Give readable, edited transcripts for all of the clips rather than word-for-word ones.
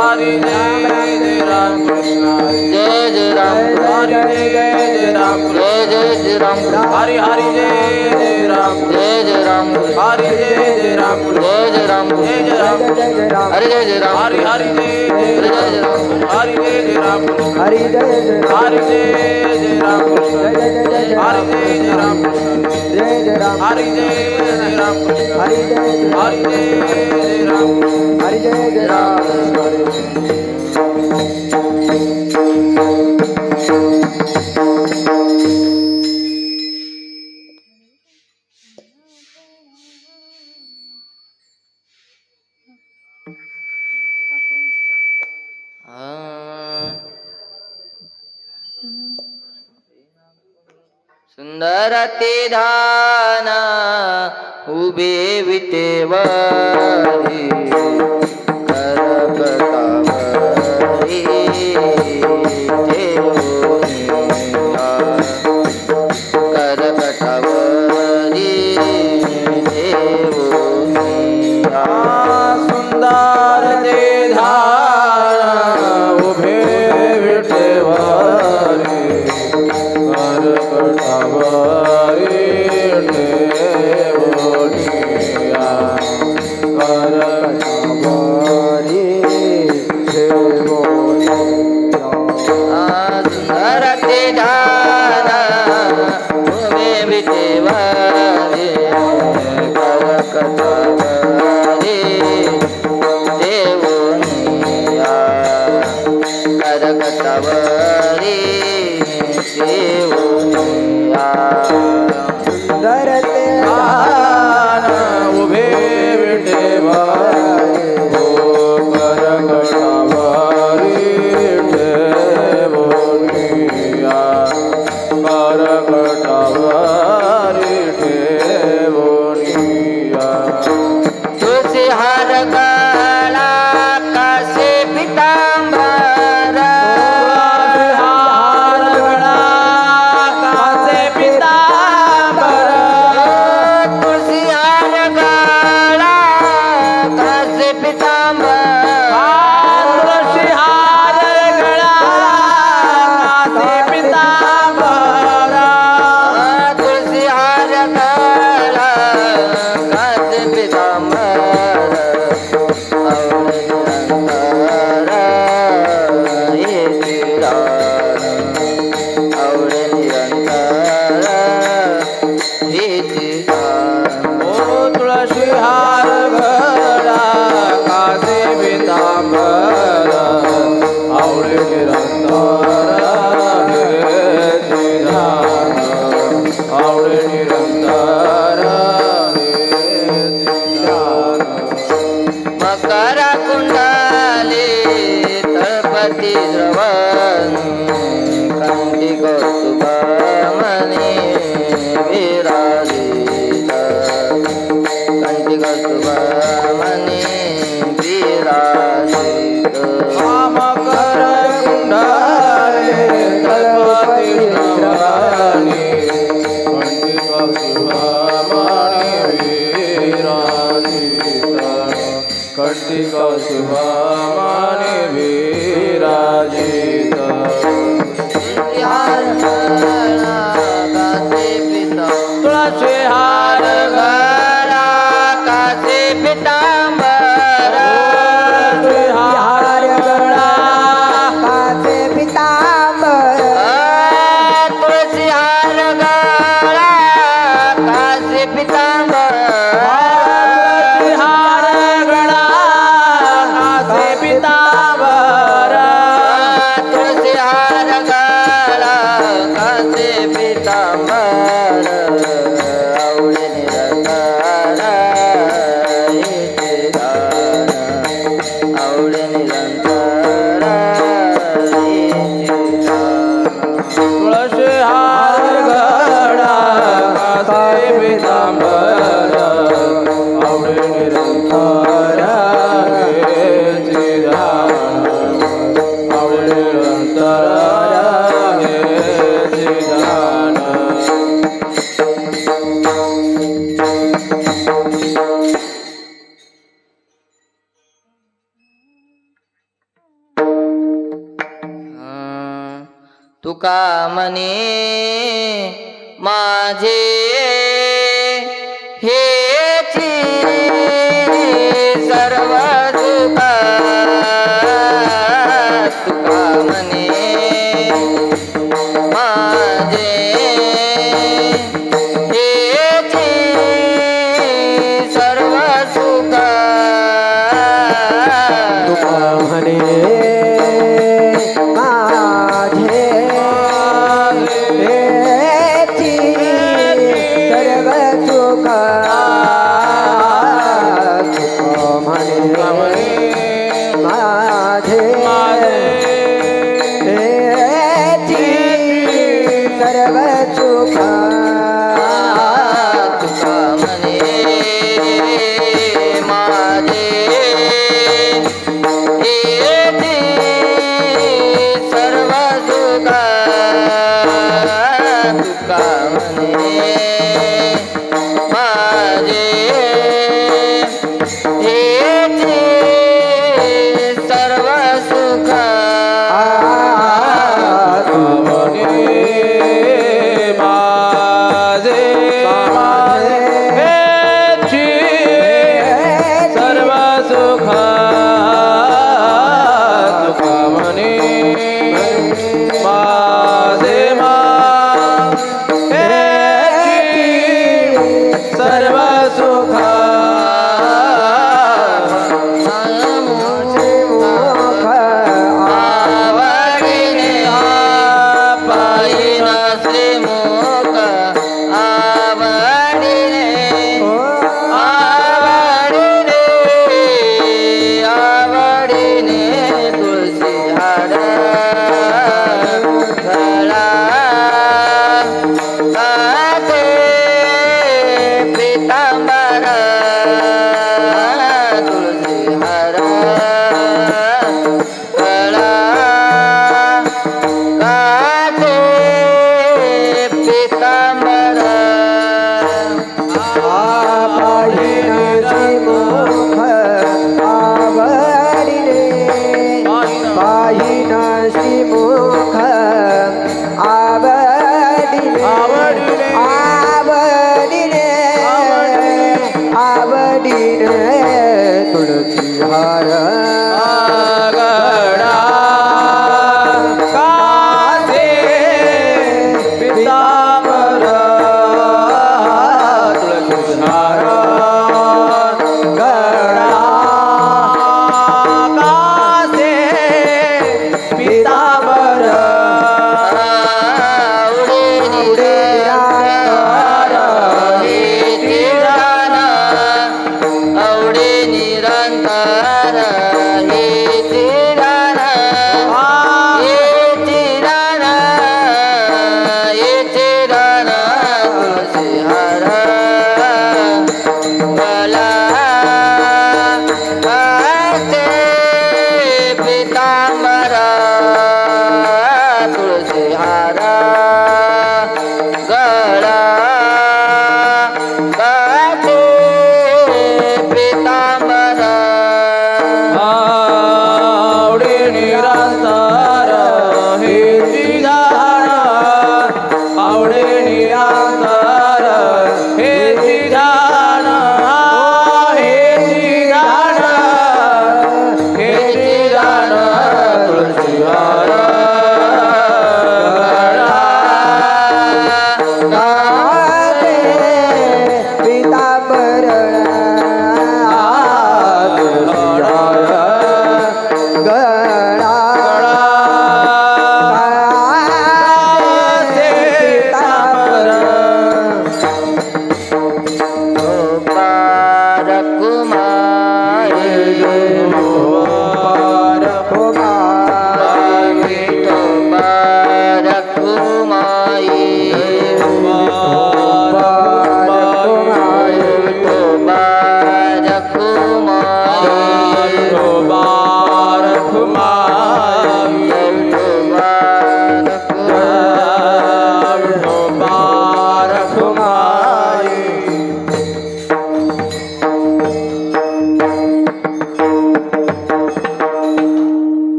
हरी जय राम कृष्ण जय जय राम हरी जय राम जय जय राम हरी हरी जय राम जय जय राम हरी जय राम जय जय राम जय राम हरे जय जय राम हरी हरी जय जय जय राम हरी जय राम हरि जय जय हरी जय राम जय जय जय हरी जय राम जय जय राम हरी जय राम हरि जय हरी जय राम हरि जय जय राम सुंदर ते धान उभे विटेवरी करकटावरी ठेवूनिया करकटावरी ठेवूनिया सुंदर ते धान उभे विटेवरी करकटावरी ठेवूनिया करकटावरी ठेवूनिया सुंदर ते धान उभे विटेवरी करकटावरी ठेवूनिया करकटावरी ठेवूनिया सुंदर ते धान उभे विटेवरी करकटावरी ठेवूनिया करकटावरी ठेवूनिया तुळशी हार गळा कासे पितांबर हार गळा कासे पितांबर तुळशी हार गळा कासे पितांबर तुळशी हार गळा कासे पितांबर तुळशी हार गळा कासे पितांबर आवडे निरंतर हेची ओ तुळशी हार गळा कासे पितांबर आवळे निरंतर हेची ध्यान आवळे निरंतर हेची ध्यान मकर कुंडली तळपती द्रवन कंठी कौस्तुभ मणी विराजित कंठी कौस्तुभ मणी विराजित मकर कुंडले तळपती श्रवणी पंडित शुभमणि विराजित कंटिक शुभमणि विराजित हार गळा कासे पितांबर तुळशी हार गळा कासे पितांबर तुळशी हार गळा काचे पितांबर तुळशी हार गळा कासे पितांबर तुळशी हार गळा कासे पितांबर तुळशी हार गळा कासे पितांबर आवडे निरंतर हेचे दान आवडे निरंतर हेचे दान तुळशी हार गळा कासे पितांबर आवडे निरंतर हेची ध्यान आवडे निरंतर हेची ध्यान तुका म्हणे माझे हेची सर्व सुखा तुका म्हणे माझे हेची सर्व सुखा तुका म्हणे माझे हेची सर्व सुख तुका म्हणे माझे हेची सर्व सुख तुका म्हणे माझे हेची सर्व सुखा तुका म्हणे माझे हेची सर्व सुखा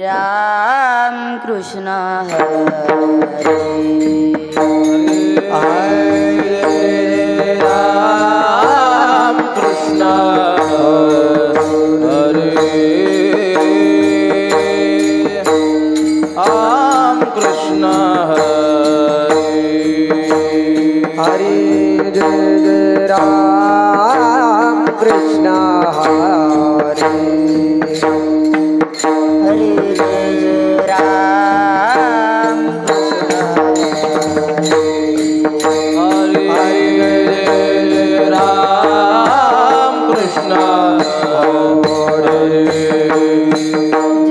राम कृष्ण हरी हरे राम कृष्ण हरे राम कृष्ण हरे जय जय राम कृष्ण हरे हरे जय जय राम कृष्ण हरे राम कृष्ण हरे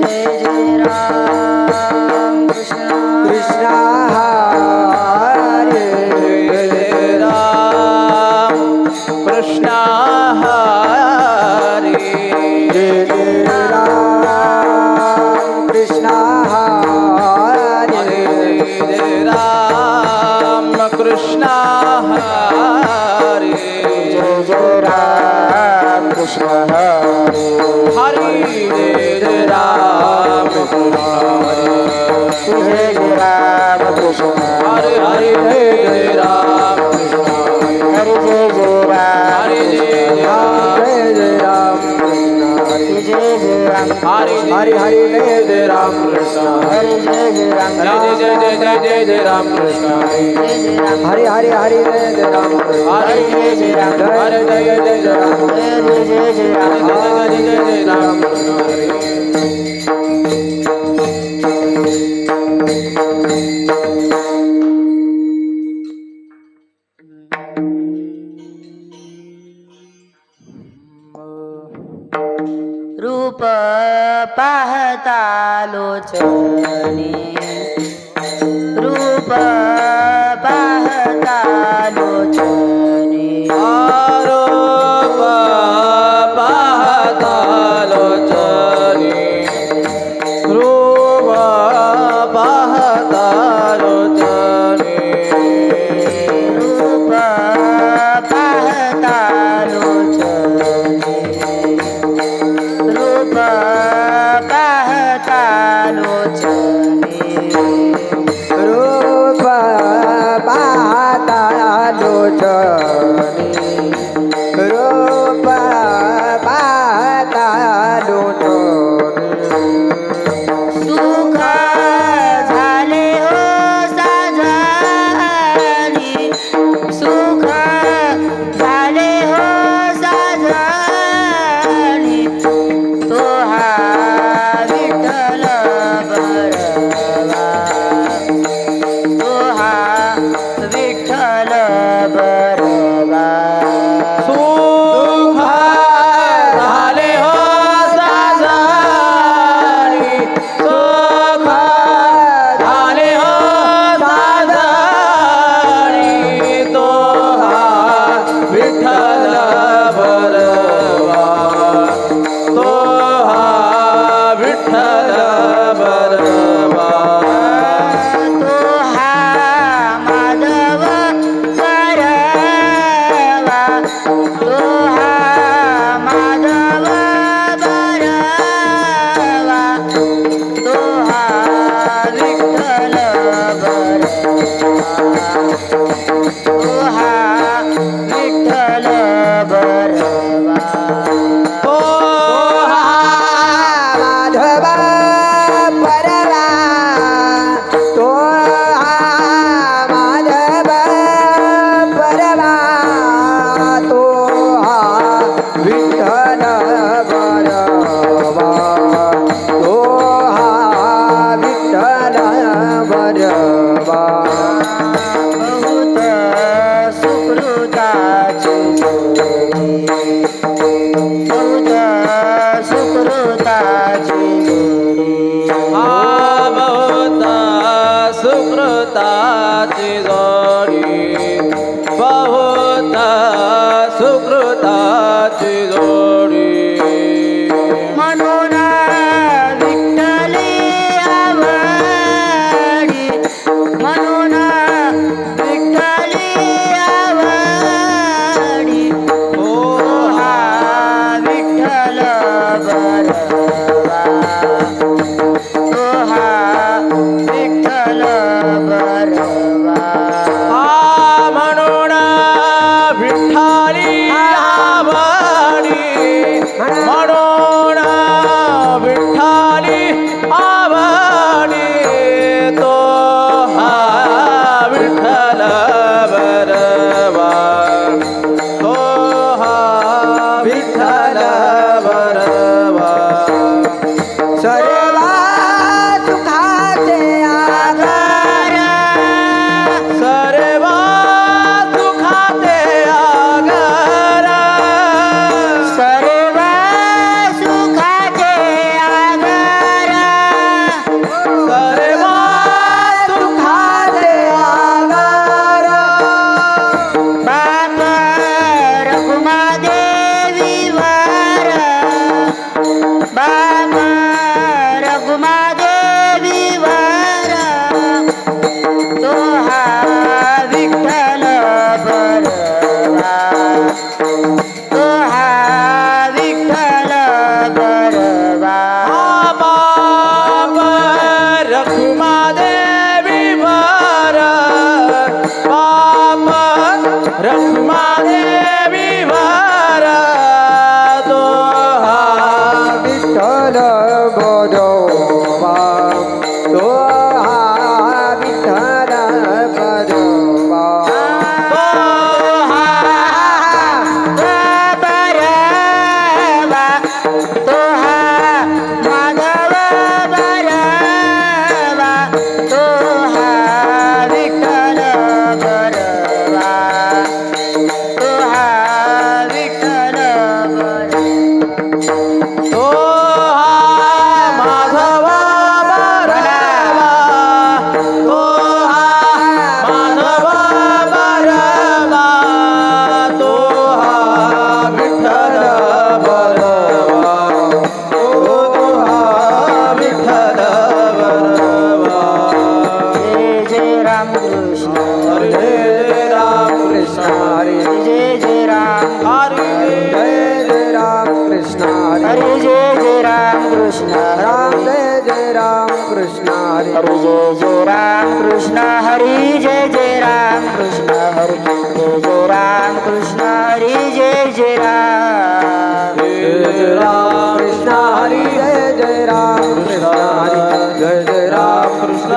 जय जय राम कृष्ण कृष्ण हरे राम कृष्ण हरे जय जय राम कृष्ण हरे हरे राम कृष्ण हरे जय जय राम कृष्ण हरे हरे राम कृष्ण जय जय राम कृष्ण हरे हरे राम कृष्ण हरे जय जय राम हरे जय राम कृष्ण हरे जय जय राम हरे हरे हरे जय राम कृष्ण हरे जय जय राम जय राम कृष्ण जय जय राम हरे हरे हरे जय राम कृष्ण हरे जय जय राम हरे जय राम जय जय राम जय राम कृष्ण हरे रूप पाहता लोचनी रूप पाहता लोचनी आरोप पाहता लोचनी रूप पाहता लोचनी रूप पाहता लोचनी रूप पाहता लोचनी रूप पाहता लोचनी रूप पाहता लोचनी सुख झाले हो साजनी सुख झाले हो साजनी तो हा विठ्ठल बरवा तो हा विठ्ठल बरवा सुख झाले हो साजनी सुख झाले हो साजनी तो हा विठ्ठल बरवा तो हा विठ्ठल बरवा तो हा माधव बरवा तो हा माधव बरवा तो हा विठ्ठल बरवा तो हा विठ्ठल बरवा तो हा माधव परवा तो हा माधव परवा तो हा विठ्ठल बरवा तो हा विठ्ठल बरवा बहुत सुकृताची जोडी बहुत सुकृताची जोडी बहुत सुकृताची जोडी बहुत सुकृताची जोडी म्हणून विठ्ठली आवडी म्हणून विठ्ठली आवडी हो हा विठ्ठल बरवा तो राम कृष्ण हरी जय राम कृष्ण हरी जय जय राम हरी जय राम कृष्ण हरे जय राम कृष्ण राम जय राम कृष्ण हरे हरे जय राम कृष्ण हरे जय राम कृष्ण हरे जय राम कृष्ण हरे जय राम जय राम कृष्ण हरे जय राम कृष्ण हरे जय राम कृष्ण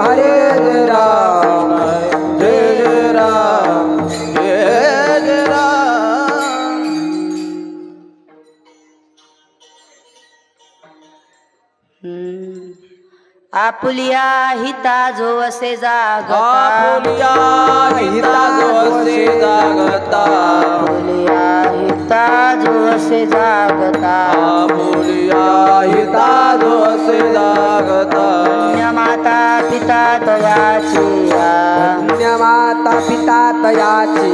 हरे जय राम जय जय राम जय जय राम आपुलिया हिता जो असे जागता आपुलिया हिता जो असे जागता आपुलिया हिता जो असे जागता आपुलिया हिता जो असे जागता धन्य माता पिता तयाची धन्य माता पिता तयाची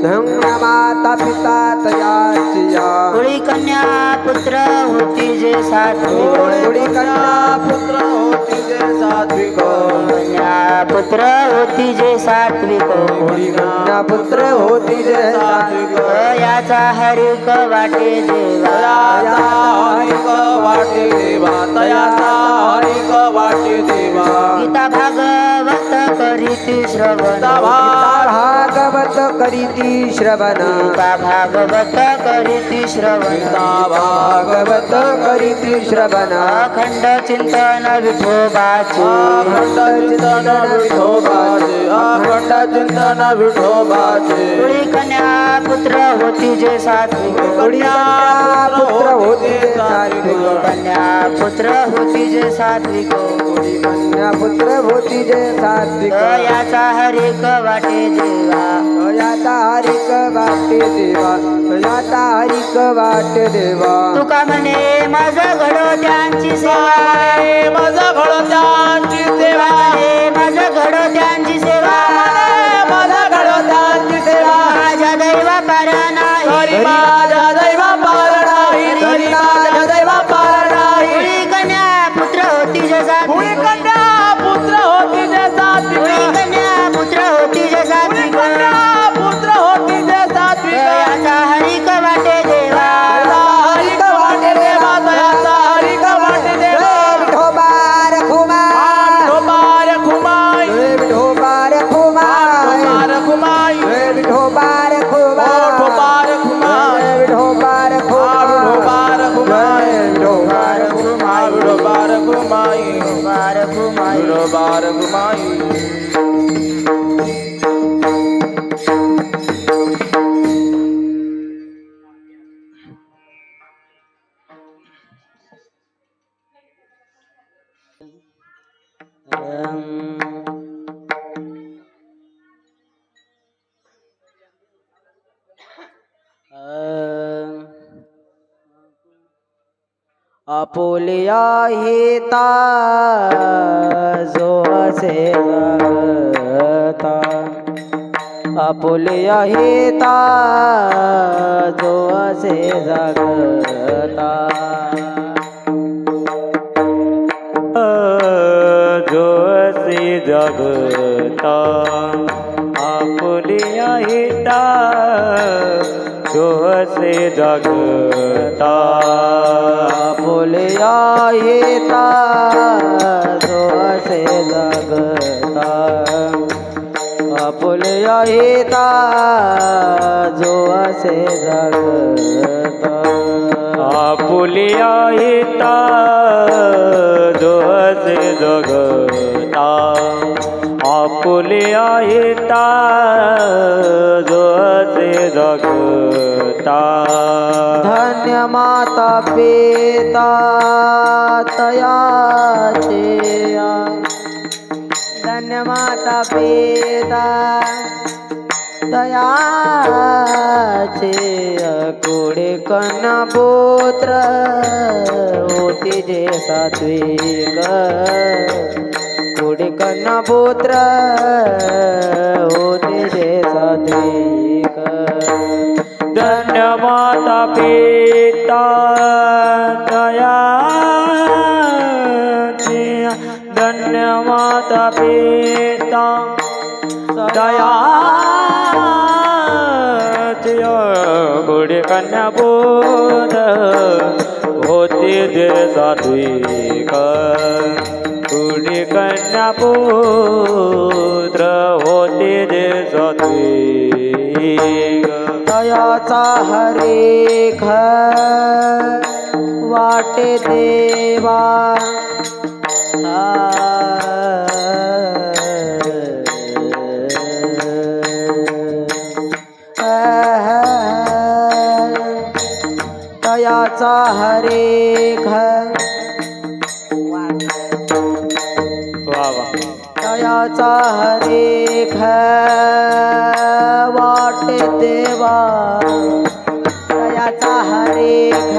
धन्य माता पिता तयाची कुळी कन्या पुत्र होती जे सात्विक थोडी कन्या पुत्र होती जे सात्विक कन्या पुत्र होती जे सात्विक कन्या पुत्र होती जय सात्विक याचा हरिक वाटे देवा तयाचा हरिक वाटे देवा तयाचा हरिक वाटे देवा गीता भागवत करीती श्रवण भागवत करीती श्रवण गीता भागवत करीती श्रवण भागवत करीती श्रवण अखंड चिंतन विठोबाचे अखंड चिंतन विठोबाचे अखंड चिंतन विठोबाचे कुळी कन्या पुत्र होती जे सात्विक कन्या पुत्र होती जे सात्विक कन्या पुत्र होती जे सात्विक कन्या पुत्र होती जे सात्विक याचा हरिक वाटे देवा याचा हरिक वाटे देवा याचा हरिक वाटे देवा तुका म्हणे माझं घडो त्यांची सेवा माझा घडोत्यांची सेवा माझं घडो त्यांची सेवा माझा घडोत्यांची सेवा माझ्या दैवा पार नाही हरी माझ्या दैवा पार नाही हरी माझ्या दैवा पार नाही कुळी कन्या पुत्र होती जे कुळी सात्विक कन्या पुत्र होती जे कुळी सात्विक कन्या पुत्र होती जे कुळी सात्विक कन्या पुत्र होती जे सात्विक याचा हरिक वाटे देवा हरिक वाटे देवा तयाचा हरिक वाटे देवा विठोबार खुमार विठोबार खुमाई विठोबार खुमार विठोबार खुमाई विठोबार खुमार विठोबार खुमाई विठोबार खुमार विठोबार खुमाई विठोबार खुमाई बार घुमाई विठोबार खुमाई आपुलिया हिता जो असे जागता आपुलिया हिता जो असे जागता जो असे जागता आपुलिया हिता जो असे जागता आपुलिया हिता जो असे जागता आपुलिया हिता जो असे जागता आपुलिया हिता जो असे जगता आपुलिया हिता जो असे जगता धन्य माता पिता तयाचे धन्य माता पिता तयाचे कुडे कन्या पुत्र होती जे सात्विक कुडे कन्या पुत्र होती जे सात्विक धन्य माता पिता तयाचे धन्य माता पिता दया गुडी कन्या बोध होती दे सात्विक गुडी कन्या पुत्र होती दे सात्विक दयाचा हरेख वाटे देवा दयाचा हरेख वा वा दयाचा हरेख वाटे देवा दयाचा हरेख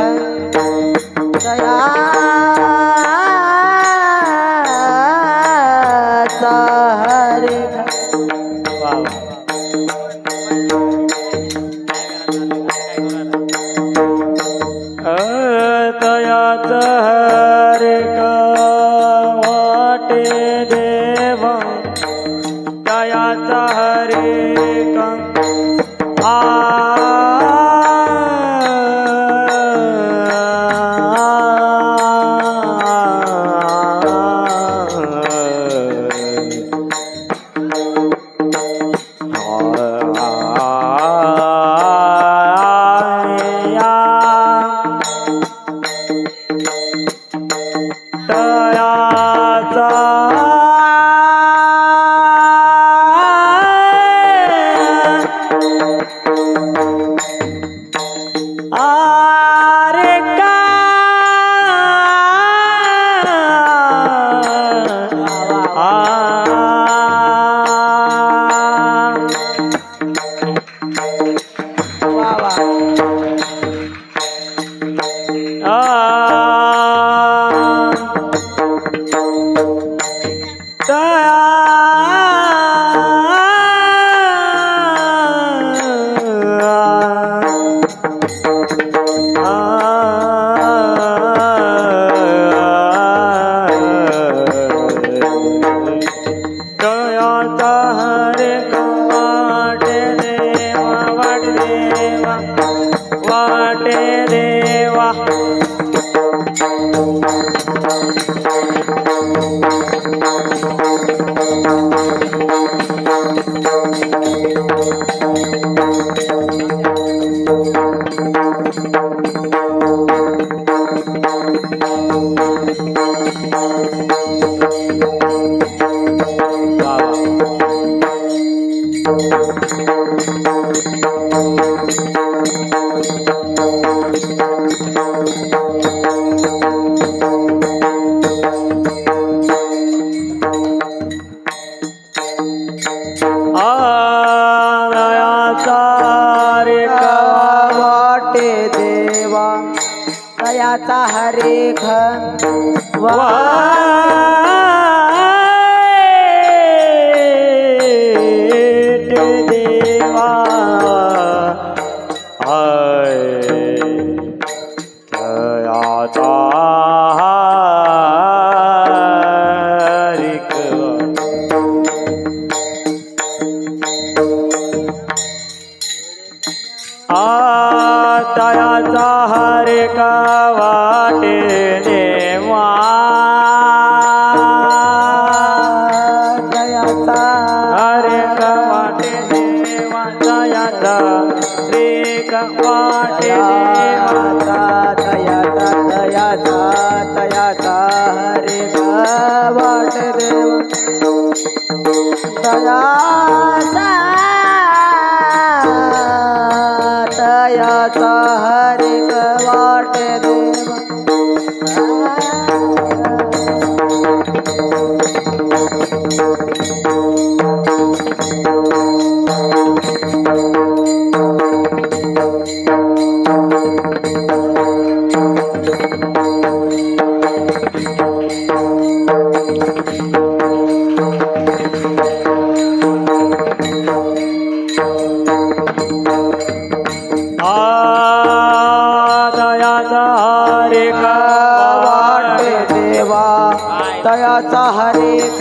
दयाचा हरेख वा वा दयाच हरेक वाटे देवा दयाचा हरेक वाटे देवा वाटे देवा दयाचा हरेख वाटे देवा दयाचा हरेख दयाचा हरेक वाटे देवा दयाचा हरेक वाटे देवा दयाचा हरेक वाटे देवा दयाचा दयाचा दयाचा हरेख वाटे देवा दयाचा दयाचा हरेक वाटे देवा दयाचा हरेक वाटे देवा दयाचा हरेख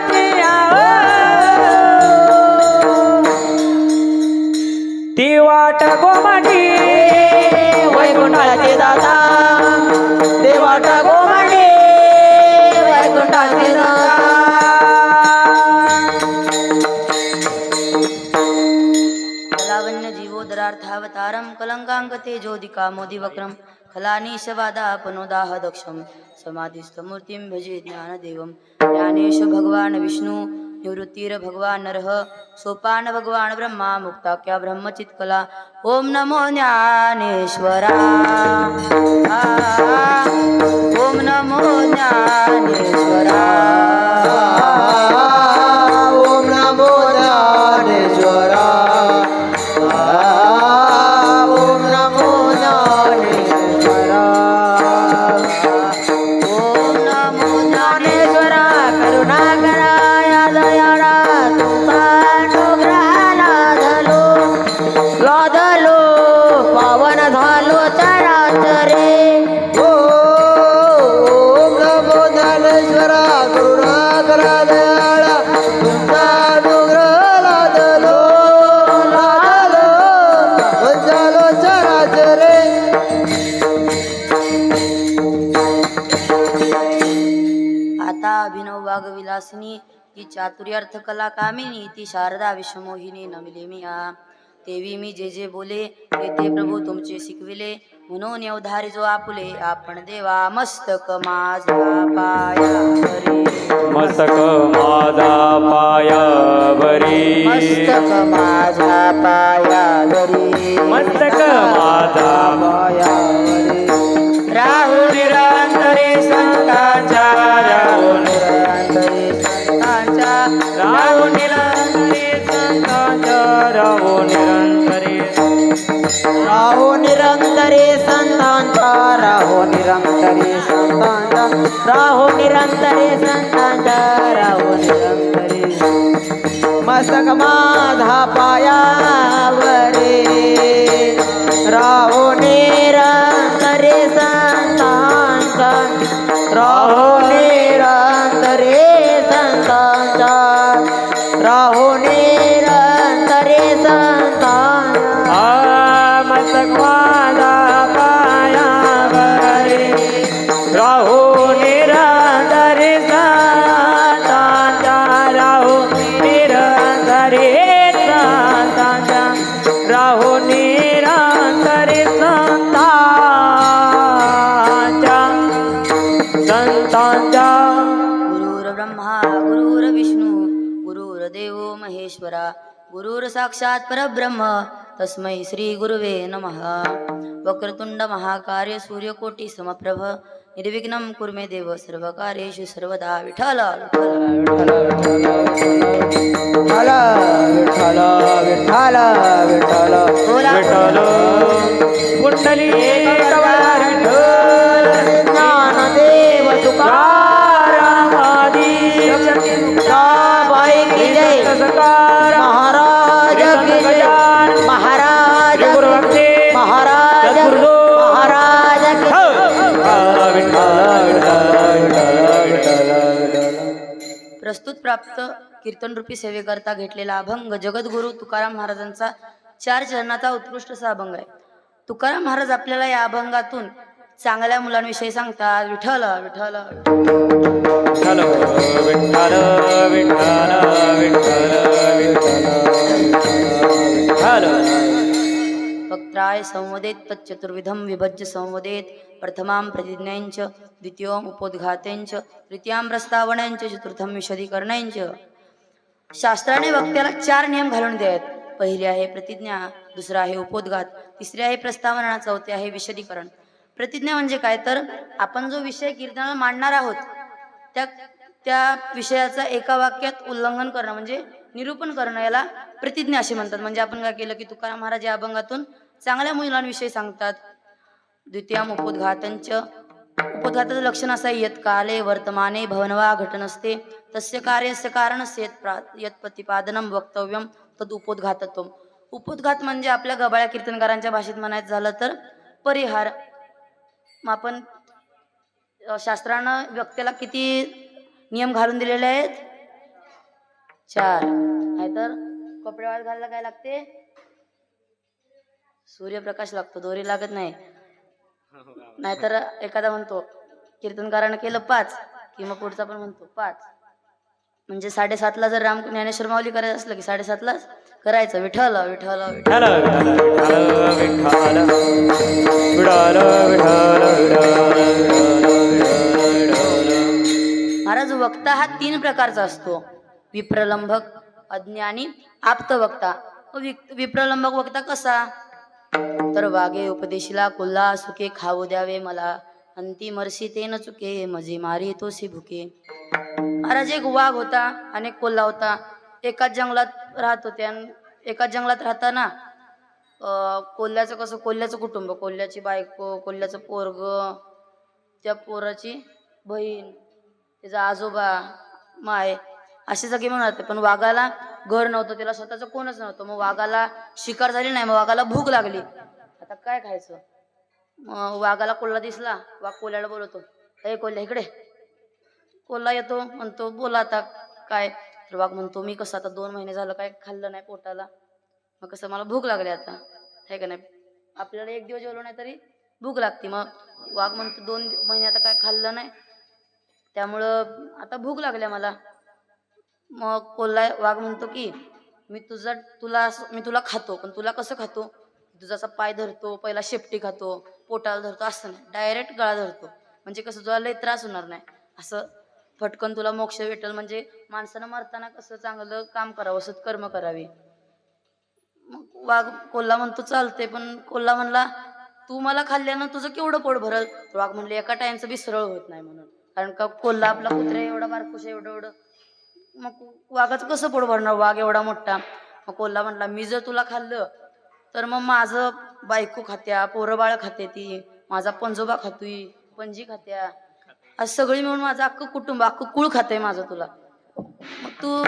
संहारं कलङ्काङ्क तेजोदिका मोदिवक्रं खलानीशबाधापनोदाह दक्षं समाधिस्थमूर्तिं भजे ज्ञानदेवं ज्ञानेश भगवान् विष्णु निवृत्तिर भगवान् नरः सोपान भगवान् ब्रह्मा मुक्ताख्या ब्रह्मचित्कला ओम नमो ज्ञानेश्वरा ओम नमो ज्ञानेश्वरा ओम नमो ज्ञानेश्वरा ओम नमो ज्ञानेश्वरा ओम नमो ज्ञानेश्वरा करुणाकरा या दयाळा तुमचा अनुग्रहाला लादलो पावन झालो चराचरे ओम नमो ज्ञानेश्वरा करुणाकरा दयाळा तुमचा अनुग्रह लादलो वंचालो चराचरे आता अभिनव वागविलासिनी ती चातुर्यार्थ कला कामिनी ती शारदा विश्वमोहिनी नमिले मिया देवी मी जे जे बोले ते ते प्रभू तुमचे शिकविले म्हणून अवधारी जो आपुले आपण देवा मस्तक माझा पायावरी मस्तक माझा पायावरी मस्तक माझा पायावरी मस्तक माझा पायावरी राहू निरंतरे संतांच्या राहू निरंतरे संतांच्या राहू निरंतरे संतांच्या राहू निरंतरे राहो निरंतरे संतांचा राहो निरंतरे संतांचा राहो निरंतरे संतांचा राहो निरंतरे मस्तक माझा पायावरे राहो निरंतरे संतांचा राहो निरंतरे संतांचा राहो निरंतरे संतांचा मस्तक माझा पायावरी राहू निरंतरे संतांच्या राहू निरंतरे संतांच्या राहू निरंतरे संतांच्या गुरुर्ब्रह्मा गुरुर्विष्णू गुरुर्देवो महेश्वरा गुरुर साक्षात परब्रह्म तस्मै श्री गुरुवे नमः वक्रतुंड महाकार्य सूर्यकोटि समप्रभ निर्विघ्नं कुर्मे देव सर्वकार्येषु सर्वदा विठ्ठल विठ्ठल विठ्ठल विठ्ठल विठ्ठल बोला विठ्ठल कुंडली ज्ञानदेव तुकारामादी बाई की जय महाराज की जय महाराज महाराज महाराज की प्रस्तुत प्राप्त कीर्तन रूपी सेवेकरता घेतलेला अभंग जगद्गुरु तुकाराम महाराजांचा 4 चरणाचा उत्कृष्ट असा अभंग आहे. तुकाराम महाराज आपल्याला या अभंगातून चांगल्या मुलांविषयी सांगतात. विठ्ठल विठ्ठल विठ्ठल विठ्ठल विठ्ठल विठ्ठल विठ्ठल वक्त्राय संवदेत तच्चतुर्विधं विभज्य संवदेत प्रथमां प्रतिज्ञांच द्वितीयं उपोद्घातेंच तृतीयां प्रस्तावनेंच चतुर्थं विशदीकरणेंच. शास्त्राने वक्त्याला 4 नियम घालून दिले आहेत. पहिली आहे प्रतिज्ञा, दुसरा आहे उपोद्घात, तिसरी आहे प्रस्तावना, चौथी आहे विशदीकरण. प्रतिज्ञा म्हणजे काय तर आपण जो विषय कीर्तनाला मांडणार आहोत त्या विषयाचा एका वाक्यात उल्लंघन करणं म्हणजे निरूपण करणं याला प्रतिज्ञा असे म्हणतात. म्हणजे आपण काय केलं की तुकाराम महाराज या अभंगातून चांगल्या मुलांविषयी सांगतात. द्वितीयम उपोद्घातंच उपोद्घाताचं लक्षण असं यत काले वर्तमाने भवनवा घटनस्ते तस्य कार्यस्य कारणस्य यत प्रतिपादनम वक्तव्यम तद उपोद्घातत्वम. उपोद्घात म्हणजे आपल्या गबाळ्या कीर्तनकारांच्या भाषेत म्हणायचं झालं तर परिहार. मग आपण शास्त्रानं वक्त्याला किती नियम घालून दिलेले आहेत? 4. नाहीतर कपडे वाळत घालायला काय लागते? सूर्यप्रकाश लागतो, दोरी लागत नाही. नाहीतर एखादा म्हणतो कीर्तनकारानं केलं 5 कि मग पुढचा पण म्हणतो 5. म्हणजे 7:30ला जर राम ज्ञानेश्वर माऊली करायचं असलं की 7:30लाच करायचं विठ्ठल विठ्ठल विठ्ठल. विठ्ठल विठ्ठल विठ्ठल विठ्ठल महाराज वक्ता हा 3 प्रकारचा असतो, विप्रलंबक, अज्ञानी, आप्तवक्ता. विप्रलंबक वक्ता कसा, तर वागे उपदेशिला कुल्ला सुके खाऊ द्यावे मला, अंतिमर्षी ते न चुके मजे मारी तोसी भुके. महाराज एक वाघ होता आणि एक कोल्हा होता, एकाच जंगलात राहत होते. आणि एकाच जंगलात राहताना कोल्ह्याचं कसं, कोल्ह्याचं कुटुंब, कोल्ह्याची बायको, कोल्ह्याचं पोरग, त्या पोराची बहीण, त्याचा आजोबा, माय, असे सगळे म्हणून राहते. पण वाघाला घर नव्हतं, त्याला स्वतःचं कोणच नव्हतं. मग वाघाला शिकार झाली नाही, मग वाघाला भूक लागली, आता काय खायचं. मग वाघाला कोल्हा दिसला, वाघ कोल्ह्याला बोलवतो, हे कोल्हा इकडे. कोल्हा येतो, म्हणतो बोला आता काय. तर वाघ म्हणतो मी कसं आता 2 महिने झालं काय खाल्लं नाही पोटाला, मग कसं मला भूक लागली आता, हे का नाही. आपल्याला 1 दिवस जेवलो नाही तरी भूक लागते. मग वाघ म्हणतो 2 महिने आता काय खाल्लं नाही, त्यामुळं आता भूक लागल्या मला. मग वाघ म्हणतो की मी तुला खातो, पण तुला कसं खातो, तुझा असा पाय धरतो, पहिला शेपटी खातो, पोटाला धरतो, असं नाही, डायरेक्ट गळा धरतो. म्हणजे कसं तुला लय त्रास होणार नाही, असं फटकन तुला मोक्ष भेटेल. म्हणजे माणसानं मरताना कसं चांगलं काम करावं, सत्कर्म करावे. मग वाघ कोल्हा म्हणतो चालते, पण कोल्हा म्हणला तू मला खाल्ल्यानं तुझं केवढं पोट भरल. वाघ म्हणले एका टाइमचं बिसरळ होत नाही म्हणून, कारण का कोल्हा आपला कुत्रा एवढा बारकुश एवढं, मग वाघाचं कसं पोट भरणार, वाघ एवढा मोठा. मग कोल्हा म्हणला मी जर तुला खाल्लं तर मग माझं बायको खात्या, पोरं बाळ खाते, ती माझा पंजोबा खातोय, पणजी खात्या, आज सगळी मिळून माझं अख्खं कुटुंब, अख्खं कुळ खाते माझं तुला. मग तू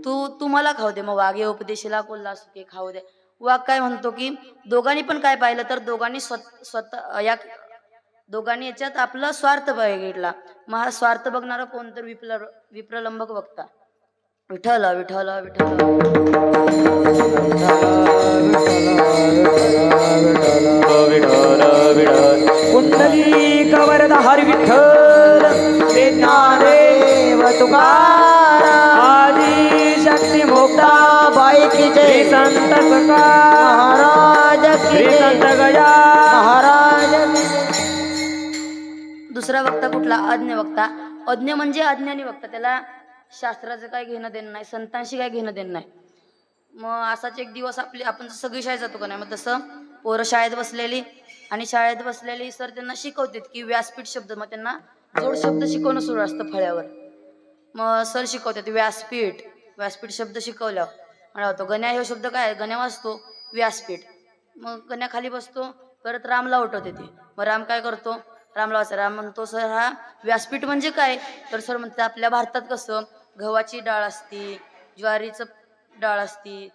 तू तू मला खाऊ दे. मग वाघे उपदेशीला कोल्हा सुके खाऊ दे. वाघ काय म्हणतो की दोघांनी पण काय पाहिलं तर दोघांनी याच्यात आपला स्वार्थ बघितला. मग हा स्वार्थ बघणारा कोण तर विप्रलंबक वक्ता. विठ्ठल विठ्ठल विठ्ठल कुंडली कवरद हर विठ्ठल ते ज्ञानदेव तुकाराम आदि शक्ती मुक्ता बाई की जय, संत सका महाराज की श्री जय, संत गजा महाराज की जय. दुसरा वक्ता कुठला, अज्ञ वक्ता. अज्ञ म्हणजे अज्ञानी वक्ता, त्याला शास्त्राचं काय घेणं देणं नाही, संतांशी काय घेणं देणं नाही. मग असाच एक दिवस आपण सगळी शाळेत जातो का नाही, मग तसं पोरं शाळेत बसलेली सर त्यांना शिकवतात की व्यासपीठ शब्द, मग त्यांना जोड शब्द शिकवणं सुरू असतं फळ्यावर. मग सर शिकवतात व्यासपीठ शब्द शिकवल्यावर मला होतो गण्या, हे शब्द काय, गण्या वाचतो, व्यासपीठ. मग गण्या खाली बसतो, परत रामला उठवते ते. मग राम काय करतो, रामला वाचा. राम म्हणतो सर हा व्यासपीठ म्हणजे काय, तर सर म्हणते आपल्या भारतात कसं गव्हाची डाळ असती, ज्वारीचं डाळ असती,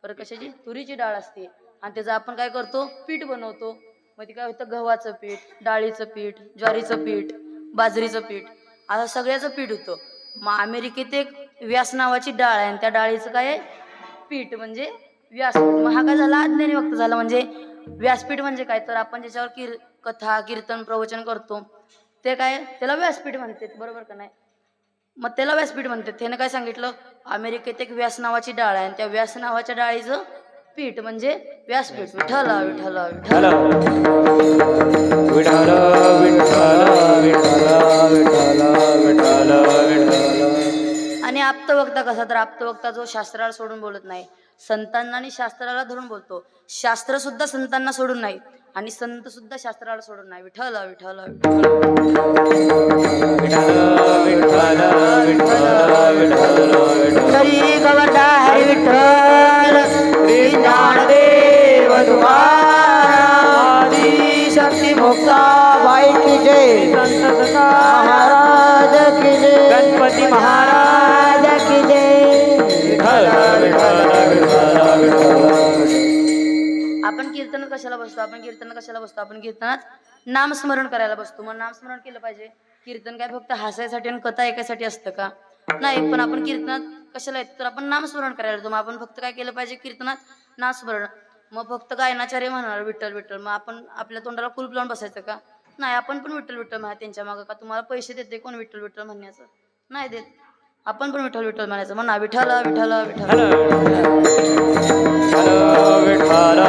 परत कशाची, तुरीची डाळ असते, आणि त्याचं आपण काय करतो, पीठ बनवतो. मग ते काय होतं, गव्हाचं पीठ, डाळीचं पीठ, ज्वारीचं पीठ, बाजरीचं पीठ, असं सगळ्याचं पीठ होतं. मग अमेरिकेत एक व्यास नावाची डाळ आहे, आणि त्या डाळीचं काय आहे, पीठ, म्हणजे व्यासपीठ. मग हा काय झाला, अज्ञानी वक्त झाला. म्हणजे व्यासपीठ म्हणजे काय, तर आपण ज्याच्यावर कथा कीर्तन प्रवचन करतो ते काय, त्याला व्यासपीठ म्हणते, बरोबर का नाही. मग त्याला व्यासपीठ म्हणते. त्याने काय सांगितलं, अमेरिकेत एक व्यास नावाची डाळ आहे, आणि त्या व्यास नावाच्या डाळीचं पीठ म्हणजे व्यासपीठ. विठ्ठल विठ्ठल विठ्ठल विठ्ठल विठ्ठल विठ्ठल विठ्ठल विठ्ठल. आणि आप्तवक्ता कसा, तर आप्तवक्ता जो शास्त्राला सोडून बोलत नाही, संतांना आणि शास्त्राला धरून बोलतो. शास्त्र सुद्धा संतांना सोडून नाही, आणि संत सुद्धा शास्त्राला सोडून नाही. विठ्ठल विठ्ठल कुंडली कवरदा हरी विठ्ठल श्री ज्ञानदेव तुकाराम आदि शक्ती मुक्ता बाई की जय, संत सखा महाराज की जय, गणपती महाराज की जय. विठ्ठल विठ्ठल विठ्ठल विठ्ठल. आपण कीर्तन कशाला बसतो, आपण कीर्तनात नामस्मरण करायला बसतो. मग नामस्मरण केलं पाहिजे. कीर्तन काय फक्त हसायसाठी आणि कथा ऐकायसाठी असतं का, नाही. पण आपण कीर्तनात कशाला येतो, तर आपण नामस्मरण करायला येतो. मग आपण फक्त काय केलं पाहिजे, कीर्तनात नामस्मरण. मग फक्त गायनाचार्य म्हणणार विठ्ठल विठ्ठल, मग आपण आपल्या तोंडाला कुलूप लावून बसायचं का, नाही. आपण पण विठ्ठल विठ्ठल म्हणा त्यांच्या मागं. का तुम्हाला पैसे देते कोण विठ्ठल विठ्ठल म्हणण्याचं, नाही देत. आपण पण विठ्ठल विठ्ठल म्हणायचं म्हणा विठ्ठल विठ्ठल विठ्ठल विठ्ठल विठ्ठल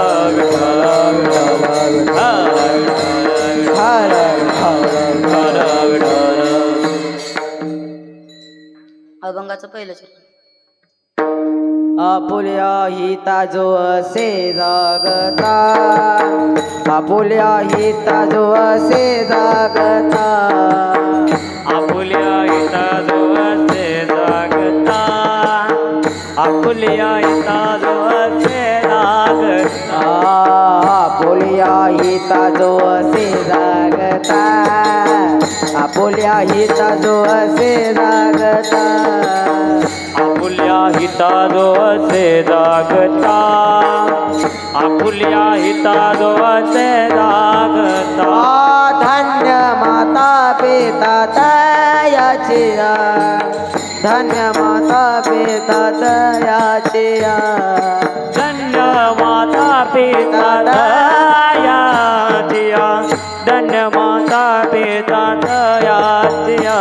अभंगाचं पहिलं चरण. आपुल्या हिता जो असे जागता, आपुल्या हिता जो असे जागता, आपुल्या हिता जो असे जागता, आपुल्या हिता जो असे जागता, आपुल्या हिता जो असे जागता, आपुल्या हिता जो असे जागता, आपुल्या हिता जो असे जागता, आपुल्या हिता जो असे जागता. धन्य माता पिता तयाची, धन्य माता पिता तयाची, धन्य माता पिता दयाचिया, धन्य माता पिता दयाचिया,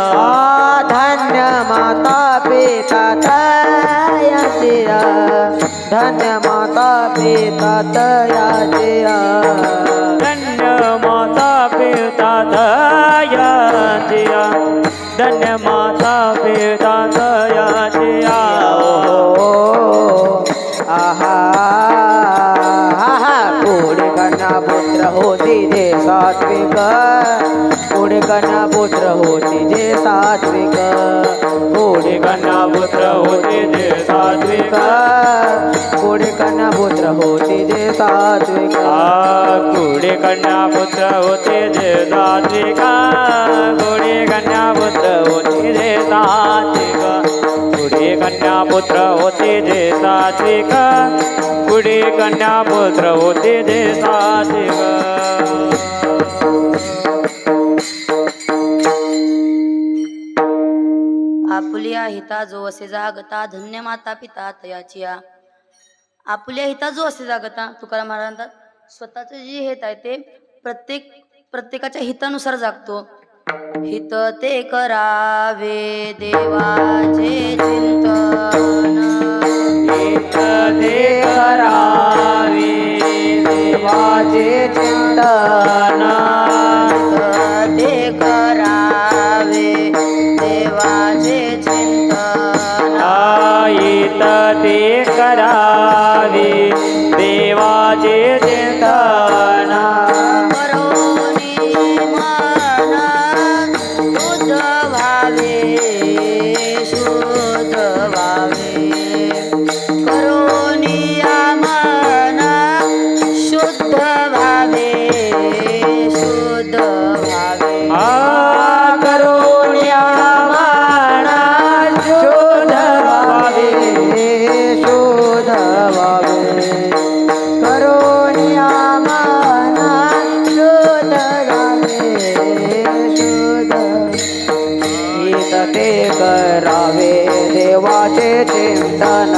धन्य माता पिता तयाची, धन्य माता पिता तयाची, धन्य माता पिता दयाचिया, धन्य माता पिता दयाचिया. आहा पुढे कन्या पुत्र होती जे सात्विक, पुढे कन्या पुत्र होती जे सात्विक, पुढे कन्या पुत्र होती जे सात्विक, पुढे कन्या पुत्र होती जे सात्विक, कुडे कन्या पुत्र होते जे सात्विक, कुडे कन्या पुत्र होते जे सात्विक, कुडे कन्या पुत्र होते जे सात्विक, कुडे कन्या पुत्र होते जे सात्विक. आपुल्या हिता जो असे जागता, धन्य माता पिता तयाचिया. आपुल्या हिता जो असे जागता, तुकाराम महाराज म्हणतात स्वतःचे जे हित आहे ते प्रत्येकाच्या हितानुसार जागतो. हित ते करावे देवाचे चिंतन, हित ते करावे देवाचे चिंतन, हित ते करावे देवाचे चिंतन, हित ते करावे देवाचे चिंतन, करोनी मन शुद्ध व्हावे, शुद्ध व्हावे, करोनी मन शुद्ध व्हावे, शुद्ध व्हावे. करुण्या मना शोध भावे, शोध भावे, करुण्या मना शोध भावे, शोध. हित ते करावे देवाचे चिंतन,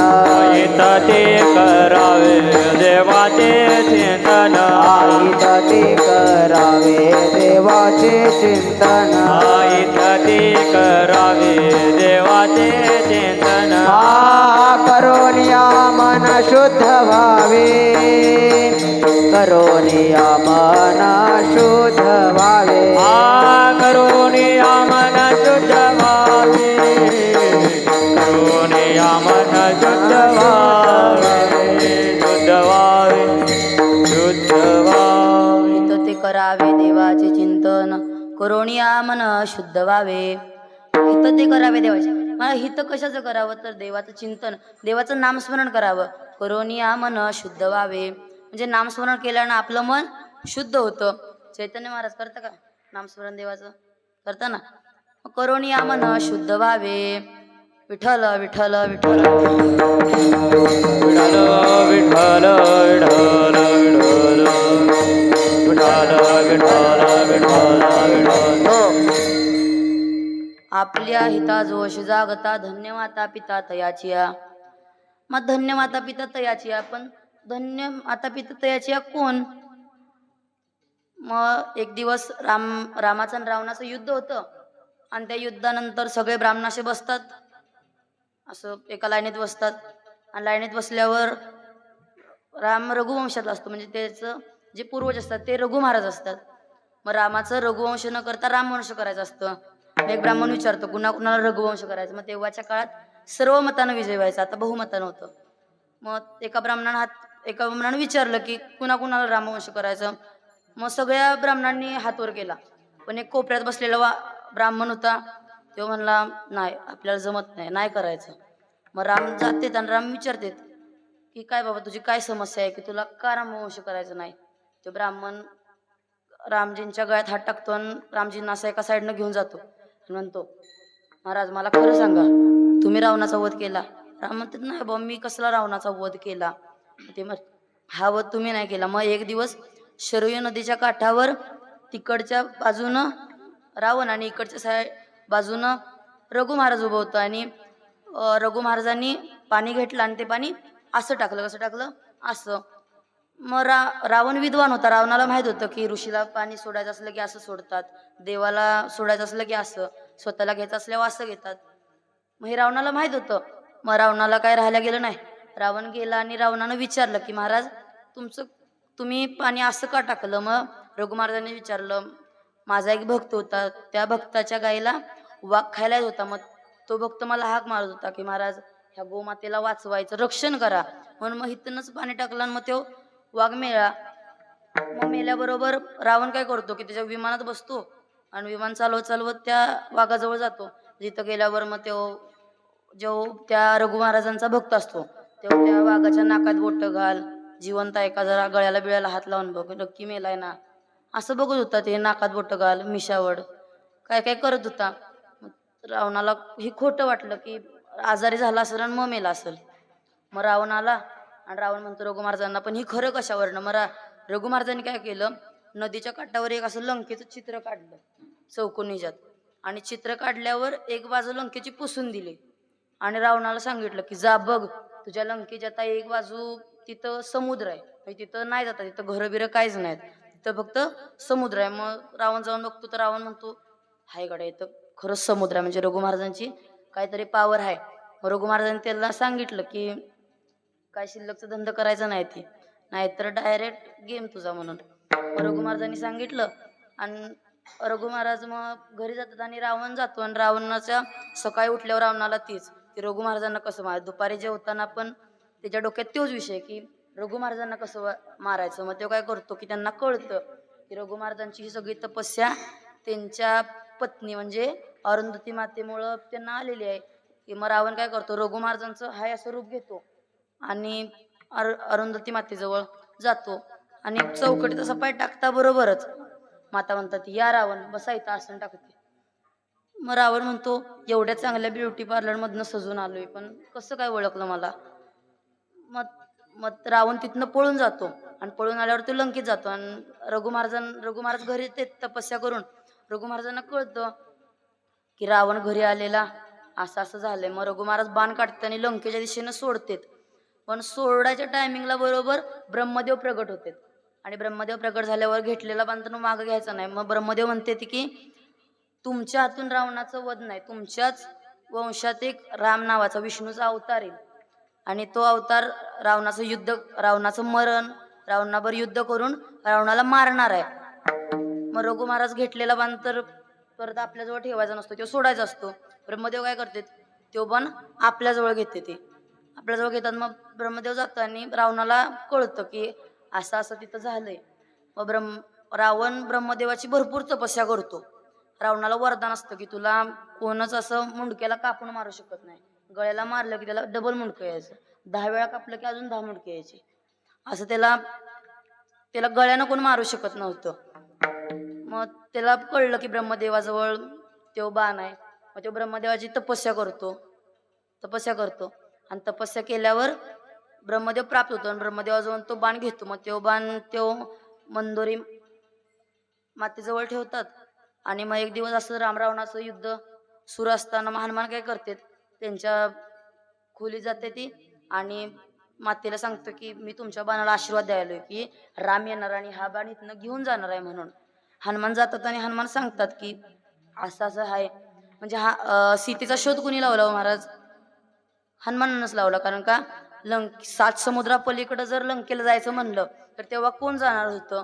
हित ते करावे देवाचे चिंतन, हित ते करावे देवाचे चिंतन, हित ते करावे देवाचे चिंतन, करोनिया मन शुद्ध भावे, करोनिया मन शुद्ध भावे, करुणी मन शुद्ध भावे, करुणी मन शुद्ध भावे, शुद्ध भावे, शुद्ध भावे. हित ते करावे देवाचे चिंतन, करोनिया मन शुद्ध व्हावे. हित ते करावे देवाचे, मला हित कशाचं करावं तर देवाचं चिंतन, देवाचं नामस्मरण करावं. करोनिया मन शुद्ध व्हावे म्हणजे नामस्मरण केल्यानं आपलं मन शुद्ध होतं. चैतन्य महाराज करता का नामस्मरण देवाचं? करता ना. करोनिया मन शुद्ध व्हावे. विठ्ठल विठ्ठल विठ्ठल विठ्ठल विठ्ठल विठ्ठल विठ्ठल विठ्ठल विठ्ठल विठ्ठल. आपल्या हिता जोशी जागता, धन्य माता पिता तयाचिया. मग धन्य माता पिता तयाचिया, पण धन्य माता पिता तयाचिया कोण? मग एक दिवस रामाचं आणि रावणाचं युद्ध होतं आणि त्या युद्धानंतर सगळे ब्राह्मणाशी बसतात असं एका लाईनीत बसतात आणि लाईनीत बसल्यावर राम रघुवंशातला असतो, म्हणजे त्याचं जे पूर्वज असतात ते रघु महाराज असतात. मग रामाचं रघुवंश न करता रामवंश करायचं असतं. मग एक ब्राह्मण विचारतो कुणाकुणाला रघुवंश करायचं. मग तेव्हाच्या काळात सर्व मतानं विजय व्हायचा, आता बहुमतानं होतं. मग एका ब्राह्मणानं विचारलं की कुणाकुणाला रामवंश करायचं. मग सगळ्या ब्राह्मणांनी हात वर केला, पण एक कोपऱ्यात बसलेला ब्राह्मण होता, तो म्हणला नाही आपल्याला जमत नाही, नाही करायचं. मग राम जातेत आणि राम विचारतेत की काय बाबा तुझी काय समस्या आहे की तुला का रामवंश करायचं नाही. तो ब्राह्मण रामजींच्या गळ्यात हात टाकतो आणि रामजींना असं एका साईडनं घेऊन जातो आणि म्हणतो महाराज मला खरं सांगा तुम्ही रावणाचा वध केला. राम म्हणतात नाही बाबा मी कसला रावणाचा वध केला. ते मग हा वध तुम्ही नाही केला. मग एक दिवस शरयू नदीच्या काठावर तिकडच्या बाजूनं रावण आणि इकडच्या बाजूनं रघु महाराज उभं होतं आणि रघु महाराजांनी पाणी घेतलं आणि ते पाणी असं टाकलं. कसं टाकलं असं. मग रावण विद्वान होता, रावणाला माहित होतं की ऋषीला पाणी सोडायचं असलं की असं सोडतात, देवाला सोडायचं असलं की असं, स्वतःला घ्यायचं असल्यावर असं घेतात. मग हे रावणाला माहित होतं. मग रावणाला काय राहायला गेलं नाही. रावण गेला आणि रावणानं विचारलं की महाराज तुम्ही पाणी असं का टाकलं. मग रघु महाराजांनी विचारलं माझा एक भक्त होता, त्या भक्ताच्या गाईला वाघ खायला येत होता, मग तो भक्त मला हाक मारत होता की महाराज ह्या गोमातेला वाचवायचं, रक्षण करा. म्हणून मग इथनच पाणी टाकलं आणि मग तो वाघ मेला. मग मेल्याबरोबर रावण काय करतो की त्याच्या विमानात बसतो आणि विमान चालवत चालवत त्या वाघाजवळ जातो. जिथं गेल्यावर मग जो त्या रघु महाराजांचा भक्त असतो तेव्हा त्या वाघाच्या नाकात बोट घाल, जिवंत आहे का जरा गळ्याला बिळ्याला हात लावून बघ, नक्की मेलाय ना, असं बघत होता. ते नाकात बोट घाल, मिशावड काय काय करत होता. रावणाला हे खोटं वाटलं की आजारी झाला असेल आणि मग मेला असेल. मग रावण आला आणि रावण म्हणतो रघु महाराजांना पण ही खरं कशावरनं. मग रघु महाराजांनी काय केलं, नदीच्या काठावर एक असं लंकेचं चित्र काढलं चौकोनी ह्याच्यात, आणि चित्र काढल्यावर एक बाजू लंकेची पुसून दिली आणि रावणाला सांगितलं की जा बघ तुझ्या लंकेच्या आता एक बाजू तिथं समुद्र आहे, म्हणजे तिथं नाही जाता, तिथं घरं बिरं काहीच नाहीत, तिथं फक्त समुद्र आहे. मग रावण जाऊन बघतो तर रावण म्हणतो हाय गड्या इथं खरंच समुद्र आहे, म्हणजे रघु महाराजांची काहीतरी पावर आहे. मग रघु महाराजांनी त्याला सांगितलं की काय शिल्लकचा धंद करायचा नाही ती, नाहीतर डायरेक्ट गेम तुझा म्हणून. मग रघु महाराजांनी सांगितलं आणि रघु महाराज मग घरी जातात आणि रावण जातो. आणि रावणाच्या सकाळी उठल्यावर रावणाला तीच की रघु महाराजांना कसं मारायचं. दुपारी जेवताना पण त्याच्या डोक्यात तोच विषय की रघु महाराजांना कसं मारायचं. मग तो काय करतो की त्यांना कळतं की रघु महाराजांची ही सगळी तपस्या त्यांच्या पत्नी म्हणजे अरुंधती मातेमुळं त्यांना आलेली आहे. की मग रावण काय करतो रघु महाराजांचं हाय असं रूप घेतो आणि अरुंधती मातेजवळ जातो आणि चौकटीत असा पाय टाकता बरोबरच माता म्हणतात या रावण बसायचं आसन टाकते. मग रावण म्हणतो एवढ्या चांगल्या ब्युटी पार्लर मधनं सजून आलोय पण कसं काय ओळखलं मला. मग मग रावण तिथनं पळून जातो आणि पळून आल्यावर तो लंकेत जातो आणि रघु महाराज घरी ते तपस्या करून रघु महाराजांना कळतं की रावण घरी आलेला असं असं झालंय. मग रघु महाराज बाण काढतात आणि लंकेच्या दिशेनं सोडतात. पण सोडायच्या टायमिंगला बरोबर ब्रह्मदेव प्रगट होते आणि ब्रह्मदेव प्रगट झाल्यावर घेतलेला बाण तर मागं घ्यायचा नाही. मग ब्रह्मदेव म्हणते की तुमच्या हातून रावणाचं वध नाही, तुमच्याच वंशात एक राम नावाचा विष्णूचा अवतार येईल आणि तो अवतार रावणाचं मरण रावणावर युद्ध करून रावणाला मारणार आहे. मग रघु महाराज घेतलेला बाण तर परत आपल्याजवळ ठेवायचा नसतो, तो सोडायचा असतो. ब्रह्मदेव काय करते तो बाण आपल्याजवळ घेते, ते आपल्याजवळ घेतात. मग ब्रह्मदेव जातं आणि रावणाला कळतं की असं असं तिथं झालंय. मग रावण ब्रह्मदेवाची भरपूर तपस्या करतो. रावणाला वरदान असतं की तुला कोणच असं मुंडक्याला कापून मारू शकत नाही, गळ्याला मारलं की त्याला डबल मुंडकं यायचं, 10 वेळा कापलं की अजून 10 मुंडके यायचे, असं त्याला गळ्यानं कोण मारू शकत नव्हतं. मग त्याला कळलं की ब्रह्मदेवाजवळ तो बाण आहे. मग तो ब्रह्मदेवाची तपस्या करतो आणि तपस्या केल्यावर ब्रह्मदेव प्राप्त होतो आणि ब्रह्मदेवाजवळ तो बाण घेतो. मग तो बाण मंदोरी मातेजवळ ठेवतात आणि मग एक दिवस असं रावणाचं युद्ध सुरू असताना हनुमान काय करते त्यांच्या खोलीत जाते ती आणि मातेला सांगतो की मी तुमच्या बाणाला आशीर्वाद द्यायलोय की राम येणार आणि हा बाण इथनं घेऊन जाणार आहे. म्हणून हनुमान जातात आणि हनुमान सांगतात की असं असं आहे. म्हणजे हा सीतेचा शोध कुणी लावला हो महाराज. हनुमानानंच लावला. कारण का 7 समुद्रापलीकडे जर लंकेला जायचं म्हणलं तर तेव्हा कोण जाणार होतं?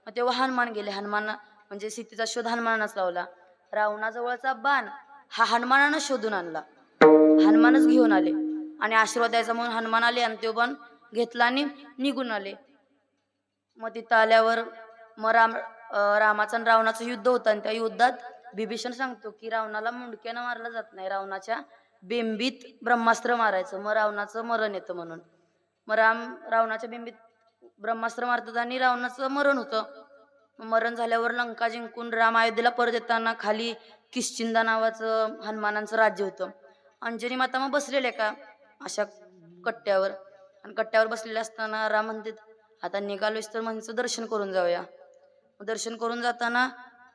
मग तेव्हा हनुमान गेले. हनुमान म्हणजे सीतेचा शोध हनुमानानंच लावला. रावणाजवळचा बाण हा हनुमानानं शोधून आणला, हनुमानच घेऊन आले आणि आशीर्वाद द्यायचा म्हणून हनुमान आले आणि तो बाण घेतला आणि निघून आले. मग तिथं आल्यावर मग रामाचं आणि रावणाचं युद्ध होतं आणि त्या युद्धात बिभीषण सांगतो की रावणाला मुंडक्यानं मारलं जात नाही, रावणाच्या बेंबीत ब्रह्मास्त्र मारायचं, मग रावणाचं मरण येतं म्हणून. मग रावणाच्या बेंबीत ब्रह्मास्त्र मारतात आणि रावणाचं मरण होतं. मरण झाल्यावर लंका जिंकून राम अयोध्येला परत येताना खाली किष्किंधा नावाचं हनुमानांचं राज्य होतं. अंजनी माता मग बसलेले का अशा कट्ट्यावर, आणि कट्ट्यावर बसलेले असताना राम म्हणतात आता निघालोच तर म्हणचं दर्शन करून जाऊया. दर्शन करून जाताना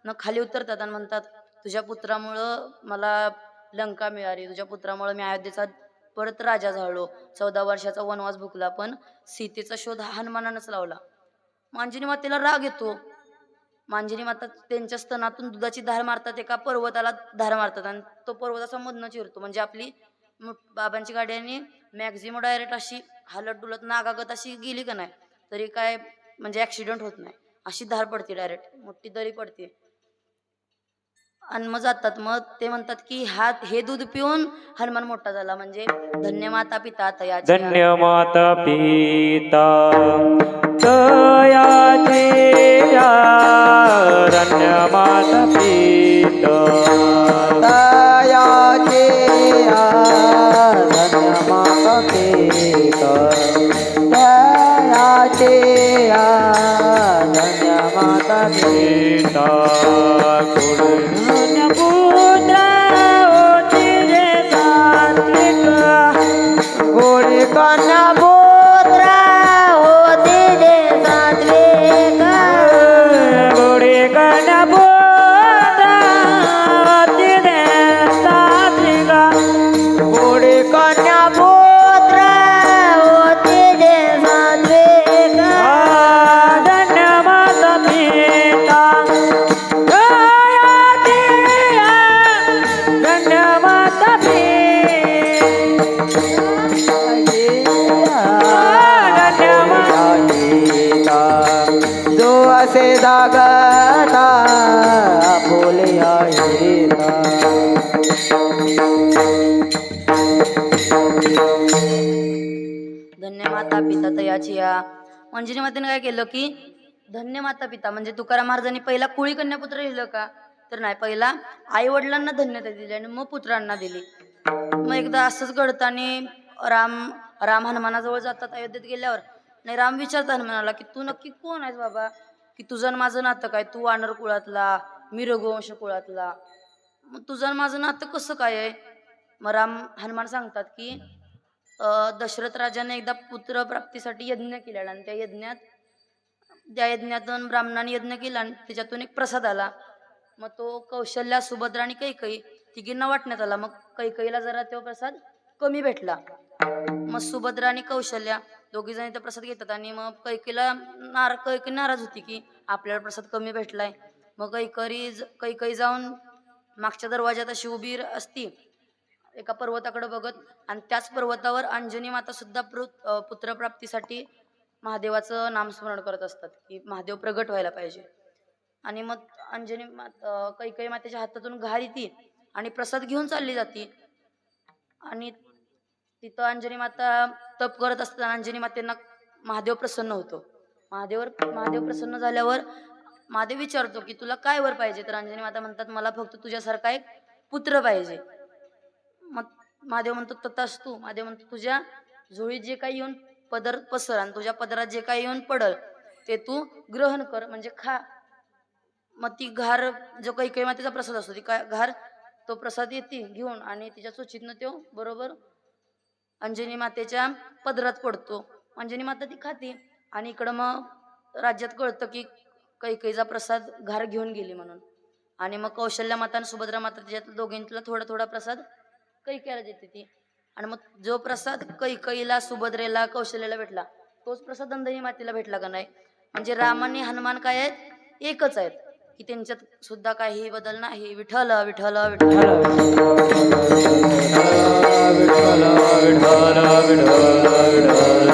न खाली उतरतात आणि म्हणतात तुझ्या पुत्रामुळं मला लंका मिळाली, तुझ्या पुत्रामुळं मी अयोध्येचा परत राजा झालो, 14 वर्षाचा वनवास भुकला, पण सीतेचा शोध हनुमानानंच लावला. अंजनी मातेला राग येतो. अंजनी माता त्यांच्या स्तनातून दुधाची धार मारतात, एका पर्वताला धार मारतात आणि तो पर्वत असा मधनं चिरतो. म्हणजे आपली बाबांची गाडी आणि मॅक्झिमो डायरेक्ट अशी हालत डुलत नागागत अशी गेली का नाही तरी काय म्हणजे ऍक्सिडेंट होत नाही, अशी धार पडते, डायरेक्ट मोठी दरी पडते आणि मग जातात. मग ते म्हणतात की हे दूध पिऊन हनुमान मोठा झाला. म्हणजे धन्य माता पिता तयाची, धन्य माता पिता तयाचे धन्य माता पिता तयाचे धन्य माता पिता तयाचे धन्य माता पिता धन्य पुत्र होती रे सात्विक गोडी कन्या पुत्र होती रे सात्विक गोडी कन्या पुत्र होती रे सात्विक गोडी कन्या पुत्र होती रे सात्विक धन्य माता पिता धन्य माता जो असे दागता बोले धन्य माता पिता तयाची या. अंजनी मातेने काय केलं की धन्य माता पिता म्हणजे तुकाराम महाराजांनी पहिला कुळी कन्या पुत्र लिहिलं का तर नाही, पहिला आई वडिलांना धन्यता दिली आणि मग पुत्रांना दिली. मग एकदा असंच घडतं आणि राम हनुमानाजवळ जातात अयोध्येत गेल्यावर. नाही, राम विचारतात हनुमानाला की तू नक्की कोण आहेस बाबा, की तुझं आणि माझं नातं काय, तू वानर कुळातला मी रघुवंश कुळातला, मग तुझं आणि माझं नातं कसं काय आहे? मग हनुमान सांगतात की दशरथ राजाने एकदा पुत्र प्राप्तीसाठी यज्ञ केलेला आणि त्या यज्ञातून ब्राह्मणाने यज्ञ केला आणि त्याच्यातून एक प्रसाद आला. मग तो कौशल्या, सुभद्रा आणि कैकई तिघींना वाटण्यात आला. मग कैकईला जरा तो प्रसाद कमी भेटला. मग सुभद्रा आणि कौशल्या दोघी जणी तो प्रसाद घेतात आणि मग कैकई नाराज होती की आपल्याला प्रसाद कमी भेटलाय. मग कैकई जाऊन मागच्या दरवाजात अशी उभी असती एका पर्वताकडे बघत, आणि त्याच पर्वतावर अंजनी माता सुद्धा पुत्रप्राप्तीसाठी महादेवाचं नामस्मरण करत असतात की महादेव प्रगट व्हायला पाहिजे. आणि मग कैकई मातेच्या हातातून घार येते आणि प्रसाद घेऊन चालली जाते. आणि तिथं अंजनी माता तप करत असताना अंजनी मातेंना महादेव प्रसन्न होतो. महादेव प्रसन्न झाल्यावर महादेव विचारतो की तुला काय वर पाहिजे, तर अंजनी माता म्हणतात मला फक्त तुझ्यासारखा एक पुत्र पाहिजे. मग महादेव म्हणतो तथास्तु. महादेव म्हणतो तुझ्या झोळीत जे काही येऊन पदर पसर आणि तुझ्या पदरात जे काही येऊन पडल ते तू ग्रहण कर, म्हणजे खा. मग ती घार जो कैकई मातेचा प्रसाद असतो, ती घार तो प्रसाद येते घेऊन आणि तिच्या चोचीतनं तो बरोबर अंजनी मातेच्या पदरात पडतो. अंजनी माता ती खाते आणि इकडं मग राज्यात कळतं की कैकईचा प्रसाद घार घेऊन गेली म्हणून. आणि मग कौशल्या माता आणि सुभद्रा माता त्याच्यात दोघींतला थोडा थोडा प्रसाद कैकेयीला देते ती. आणि मग जो प्रसाद कैकेयीला, सुभद्रेला, कौशल्याला भेटला तोच प्रसाद अंजनी मातेला भेटला का नाही. म्हणजे राम आणि हनुमान काय आहेत, एकच आहेत, की त्यांच्यात सुद्धा काही बदल नाही. विठ्ठल विठ्ठल विठ्ठल. विठ्ठल विठ्ठल विठ्ठल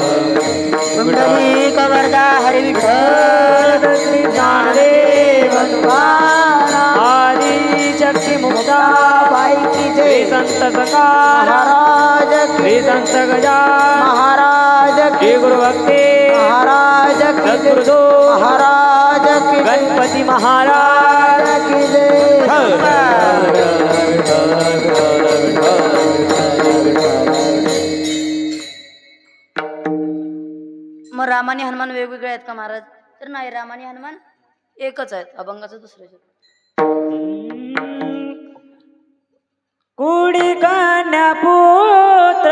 पुंडलिक वरदा हरी विठ्ठल श्री ज्ञानदेव तुकाराम आदि शक्ती मुक्ता बाई की श्री जय संत सकार महाराज की श्री संत गजानन महाराज की श्री गुरु भक्ती महाराज की जय सद्गुरुदेव महाराज की जय गणपती महाराज की जय मग राम आणि हनुमान वेगवेगळे आहेत का महाराज? तर नाही, राम आणि हनुमान एकच आहेत. अभंगाचं दुसरं कुडी कन्या पुत्र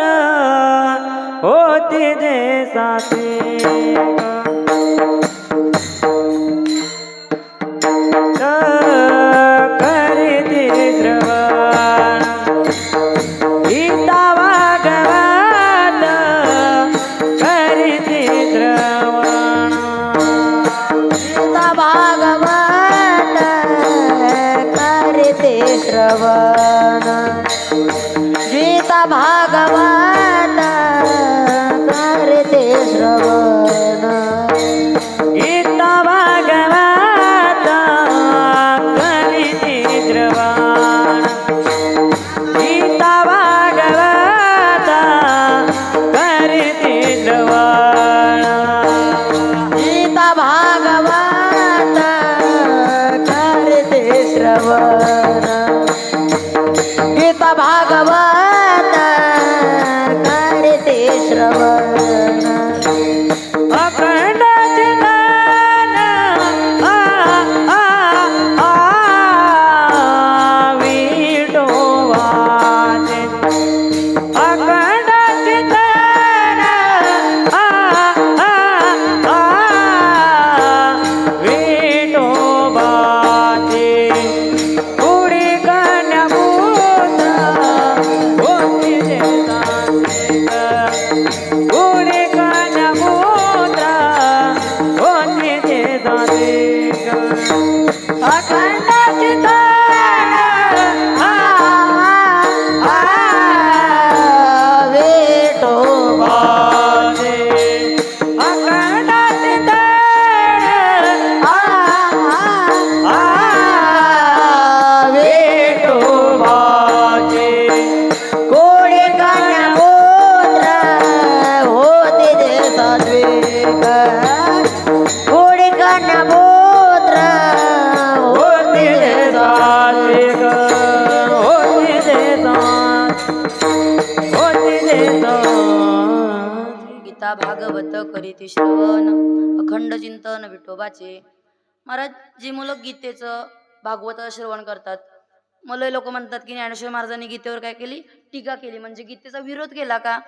होती जे साथे करीती श्रवण गीता भागवत करीती श्रवण गीता भागवत करते श्रवण गीता भागवत करते श्रवण गीता भागवत करीती श्रवण गीता भागवत करीती श्रवण गीता भागवत करते श्रवण गीता भागवत करते श्रवण अखंड चिंतन विठोबाचे अखंड चिंतन विठोबाचे कुडी कन्या पुत्र होती जे कुडी कन्या पुत्र होती जे अखंड विठोबाचे अखंड विठोबाचे कोळी कन्या पुत्र होते ते सात्विक कोळी कन्या पुत्र होती जे सात्विक होती जे होती जे गीता भागवत करीती श्रवण अखंड चिंतन विठोबाचे. महाराज, जी मुलं गीतेचं भागवताचं श्रवण करतात, मला लोक म्हणतात की ज्ञानेश्वर महाराजांनी गीतेवर काय केली? टीका केली. म्हणजे गीतेचा विरोध केला का?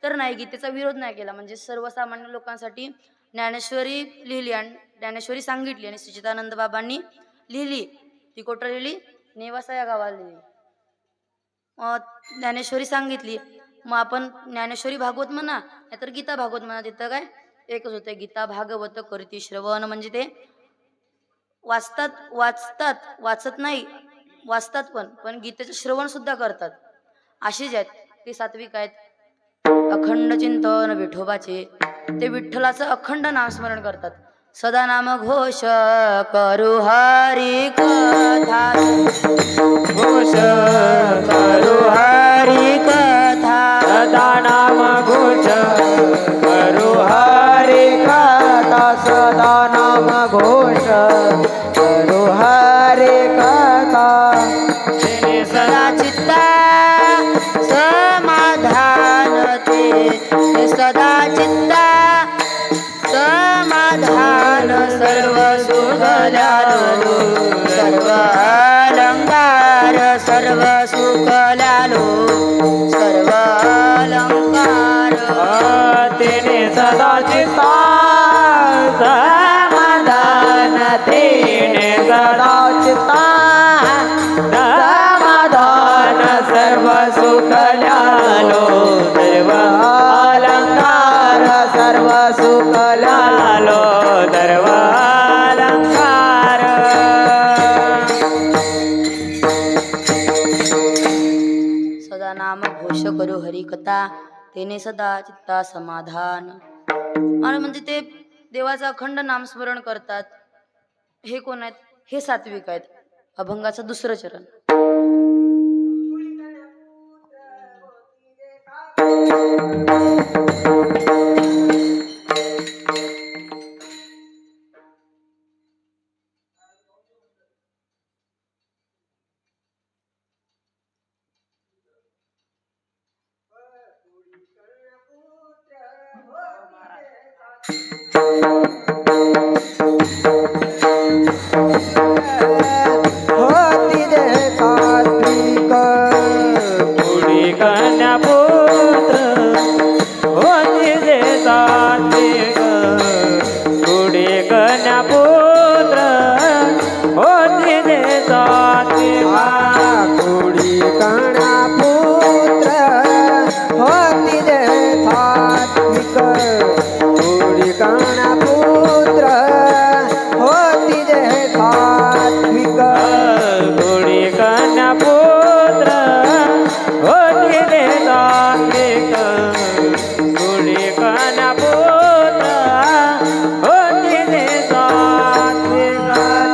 तर नाही, गीतेचा विरोध नाही केला. म्हणजे सर्वसामान्य लोकांसाठी ज्ञानेश्वरी लिहिली आणि ज्ञानेश्वरी सांगितली आणि सच्चिदानंद बाबांनी लिहिली. ती कुठं लिहिली? नेवासा या गावाला लिहिली. ज्ञानेश्वरी सांगितली, मग आपण ज्ञानेश्वरी भागवत म्हणा नाहीतर गीता भागवत म्हणा, तिथं काय एकच होते. गीता भागवत करती श्रवण म्हणजे ते वाचत नाही, वाचतात पण गीतेचं श्रवण सुद्धा करतात. अशी जे आहेत ती सात्विक आहेत. अखंड चिंतन विठोबाचे, ते विठ्ठलाचं अखंड नामस्मरण करतात. सदा नाम घोष करू हरी कथा, घोष करू हरी कथा, सदा नाम घोष करू हरी कथा सदा नाम घोष करू हरे कथा सदा चित्ता समाधान ते, सदा चित्ता समाधान सर्व सुख लालो, सर्व अलंकार सर्व सुख लालो, सर्व अलंकार तेने सदा चित्ता समाधान तेने सदा चित्ता समाधान सर्व सुख लालो, सर्व अलंकार सर्व सुख लालो, सर्व अलंकार सदा नाम घोष करू हरी घेता तेने सदा चित्ता समाधान. महाराज म्हणजे ते देवाचं अखंड नामस्मरण करतात. हे कोण आहेत? हे सात्विक आहेत. अभंगाचं दुसरं चरण. होती जे सात्विक पुढे कन्या पुत्र होती जे सात्विक पुढे कन्या पुत्र होती जे सात्विक कुडी कणा पुत्र होती जे सात्विक कुडी कणा पुत्र होती जे सात्विक पुढे कन्या पुत्र होती जे सात्विक पुढे कन्या पुत्र होती जे सात्विक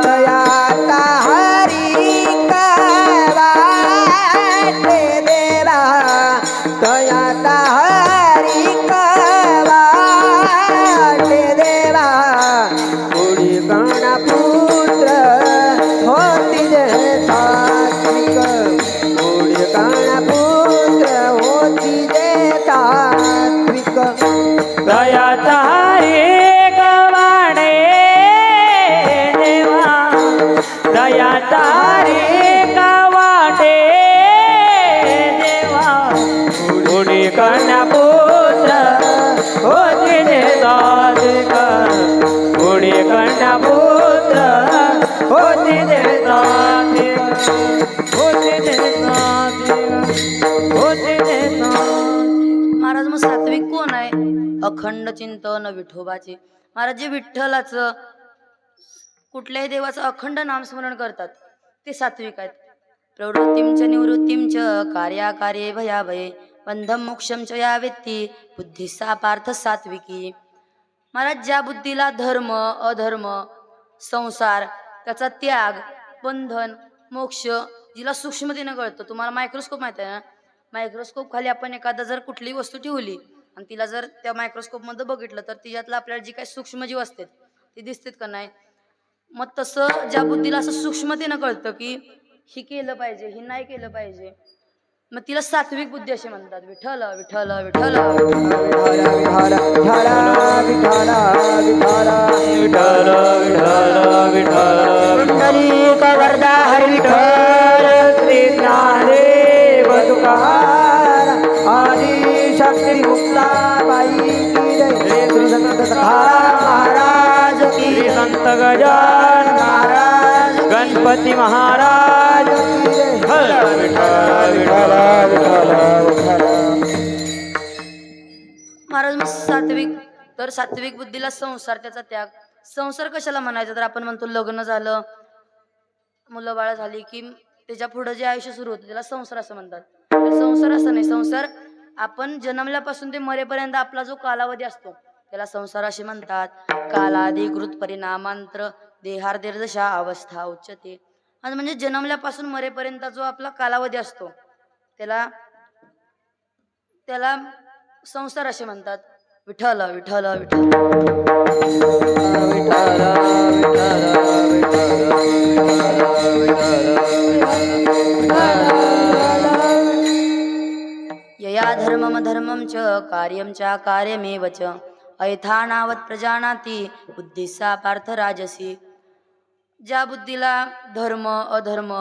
तयाता हरी वाटे देवा तयाता हरी वाटे देवा कुडी कणा पुत्र होती जे सात्विक कुडी कणा पुत्र होती जे सात्विक दयाचा हरी गवाडे देवा दयाचा हरी गवाडे देवा पुढे कन्या पुत्र होती जे सात्विक पुढे कन्या पुत्र होती जे सात्विक होती जे सात्विक होती जे सात्विक. महाराज मग सात्विक कोण आहे? अखंड चिंतन विठोबाचे. महाराज जे विठ्ठलाचं कुठल्याही देवाचं अखंड नामस्मरण करतात ते सात्विक आहेत. प्रवृत्तींच निवृत्तींच कार्याकार्ये भयाभये बंधम मोक्षम च या व्यक्ती बुद्धिसा पार्थ सात्विकी. महाराज ज्या बुद्धीला धर्म अधर्म संसार त्याचा त्याग बंधन मोक्ष जिला सूक्ष्मतेनं कळतं. तुम्हाला मायक्रोस्कोप माहिती आहे ना? मायक्रोस्कोप खाली आपण एखादा जर कुठली वस्तू ठेवली आणि तिला जर त्या मायक्रोस्कोप मध्ये बघितलं तर तिच्यातलं आपल्याला जी काही सूक्ष्मजीव असतात ती दिसतात का नाही? मग तसं ज्या बुद्धीला असं सूक्ष्मतेनं कळतं की ही केलं पाहिजे ही नाही केलं पाहिजे मग तिला सात्विक बुद्धी असे म्हणतात. विठ्ठल विठ्ठल विठ्ठल पुंडलिक वरदा हरी विठ्ठल श्री ज्ञानदेव तुकाराम आदि शक्ति मुक्ता बाई की जय श्री संत तुकाराम महाराज की श्री संत गजानन महाराज गणपती महाराज की जय विठ्ठल विठ्ठल विठ्ठल विठ्ठल. महाराज मग सात्विक तर सात्विक बुद्धीला संसार त्याचा त्याग. संसार कशाला म्हणायचं? तर आपण म्हणतो लग्न झालं मुलं बाळ झाली की त्याच्या पुढे जे आयुष्य सुरू होतं त्याला संसार असं म्हणतात. तर संसार असं नाही. संसार आपण जन्मल्यापासून ते मरेपर्यंत आपला जो कालावधी असतो त्याला संसार असे म्हणतात. कालाधिकृत परिणामांतर देहार्देर्दशा अवस्था उच्चते. आणि म्हणजे जन्मल्यापासून मरेपर्यंत जो आपला कालावधी असतो त्याला त्याला संसार असे म्हणतात. विठ्ठल विठ्ठल विठ्ठल यया धर्मम धर्मं च कार्यं च कार्यमेव च ऐथानावत् प्रजानाति बुद्धिसा पार्थ राजसी. ज्या बुद्धीला धर्म अधर्म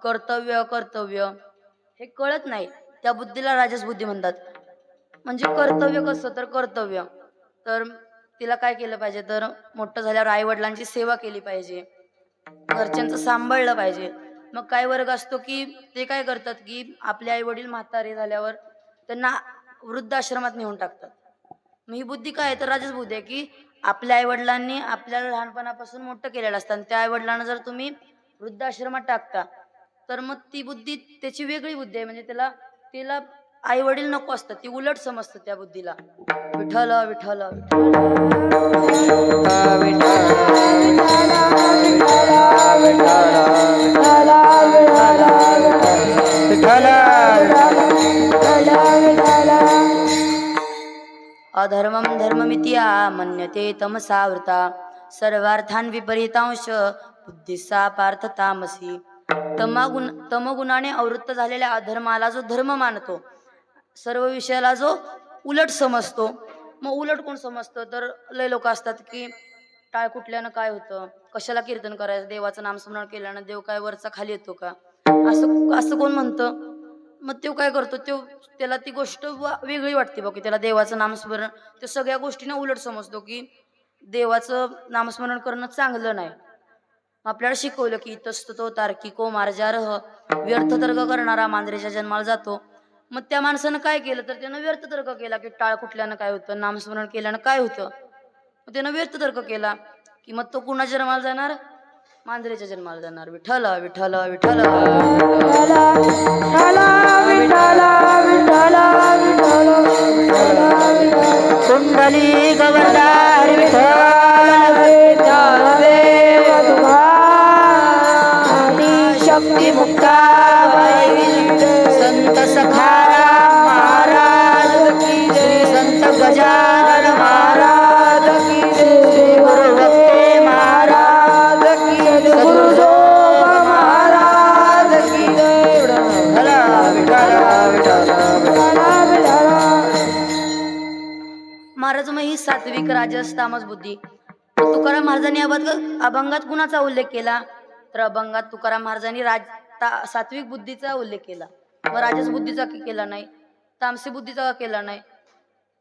कर्तव्य अकर्तव्य हे कळत नाही त्या बुद्धीला राजस बुद्धी म्हणतात. म्हणजे कर्तव्य कसं? तर कर्तव्य तर तिला काय केलं पाहिजे? तर मोठं झाल्यावर आई वडिलांची सेवा केली पाहिजे, घरच्यांचं सांभाळलं पाहिजे. मग काय वर्ग असतो की ते काय करतात की आपले आई वडील म्हातारे झाल्यावर त्यांना वृद्धाश्रमात नेऊन टाकतात. मग ही बुद्धी काय आहे? तर राजस बुद्धी आहे की आपल्या आई वडिलांनी आपल्याला लहानपणापासून मोठं केलेलं असतं आणि त्या आई वडिलांना जर तुम्ही वृद्धाश्रमात टाकता तर मग ती बुद्धी त्याची वेगळी बुद्धी आहे. म्हणजे तिला आई वडील नको असतात, ती उलट समजतं त्या बुद्धीला. विठ्ठल विठ्ठल विठ्ठल. अधर्मं धर्ममित्या मन्यते तमसावृता सर्वार्थान विपरीतांश बुद्धिसा पार्थ तामसी. तमगुणाने आवृत्त झालेल्या अधर्माला जो धर्म मानतो, सर्व विषयाला जो उलट समजतो. मग उलट कोण समजतं तर लय लोक असतात की टाळ कुठल्यानं काय होतं, कशाला कीर्तन करायचं, देवाचं नामस्मरण केल्यानं देव काय वरचा खाली येतो का, असं असं कोण म्हणतं. मग तो काय करतो, त्याला ती गोष्ट वेगळी वाटते बघ, की त्याला देवाचं नामस्मरण, तो सगळ्या गोष्टींना उलट समजतो की देवाचं नामस्मरण करणं चांगलं नाही. आपल्याला शिकवलं की इतस्ततो तार्किको मार्जारह, व्यर्थ तर्क करणारा मांजरेच्या जन्माला जातो. मग त्या माणसानं काय केलं तर त्यानं व्यर्थ तर्क केला की टाळ कुठल्यानं काय होतं, नामस्मरण केल्यानं काय होतं. मग त्यानं व्यर्थ तर्क केला की मग तो कुणा जन्माला जाणार, मांजरेच्या जन्माला जाणार. विठ्ठल विठ्ठल विठ्ठल. कुंडली गवरदार विठ्ठल शक्ती मुक्ता संत सखाराम महाराज की जय, संत गजानन महाराज की जय, श्री गुरु भक्ते महाराज की जय, सद्गुरुदेव महाराज की जय. महाराज मग ही सात्विक राजस तामस बुद्धी. तुकाराम महाराजांनी अभंगात कुणाचा उल्लेख केला तर अभंगात तुकाराम महाराजांनी सात्विक बुद्धीचा उल्लेख केला. मग राजस बुद्धीचा केला नाही, तामसी बुद्धीचा केला नाही,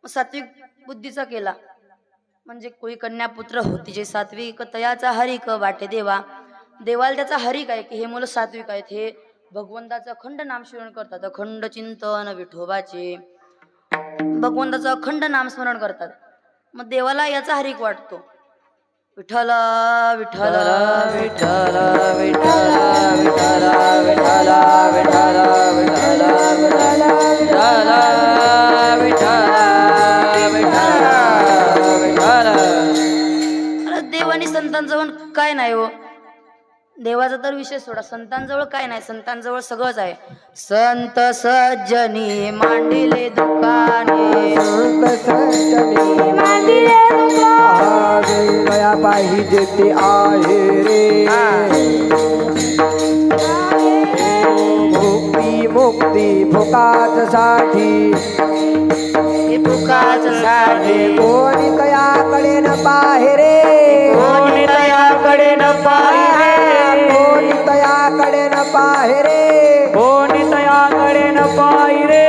मग सात्विक बुद्धीचा केला. म्हणजे कोळी कन्या पुत्र होती जे सात्विक तयाचा हरिक वाटे देवा. देवाला त्याचा हरिक आहे की हे मुलं सात्विक आहेत, हे भगवंताचं अखंड नामस्मरण करतात, अखंड चिंतन विठोबाचे, भगवंताचं अखंड नामस्मरण करतात. मग देवाला याचा हरिक वाटतो. विठ्ठल विठ्ठल विठ्ठल विठ्ठल विठ्ठल विठ्ठल विठ्ठल विठ्ठल विठ्ठल विठ्ठल विठ्ठल विठ्ठल. अरे देवानी संतांजवळ काय नाही हो, देवाचा तर विषय सोडा, संतांजवळ काय नाही, संतांजवळ सगळंच आहे. संत सज्जनी मांडिले दुकाने, संत सज्जनी मांडिले दुकाने, गया पाहिजे ते आहे रे. मुक्ती मुक्ती फुकाच साठी, फुकाच साठी कोणी तयाकडे न पाहे रे, कोणी तयाकडे न पाहिजे, कोणी तयाकडे न पाहे रे, कोणी तयाकडे न पाहिजे.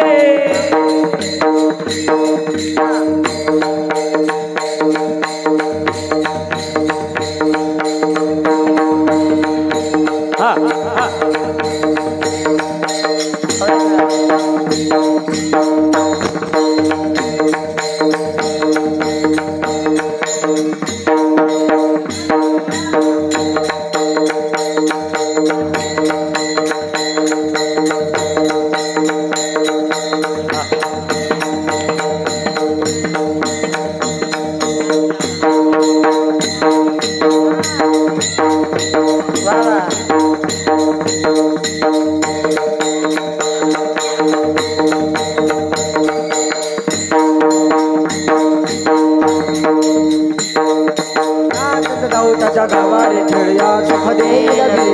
त्याच्या गावारे खेळया सुख देय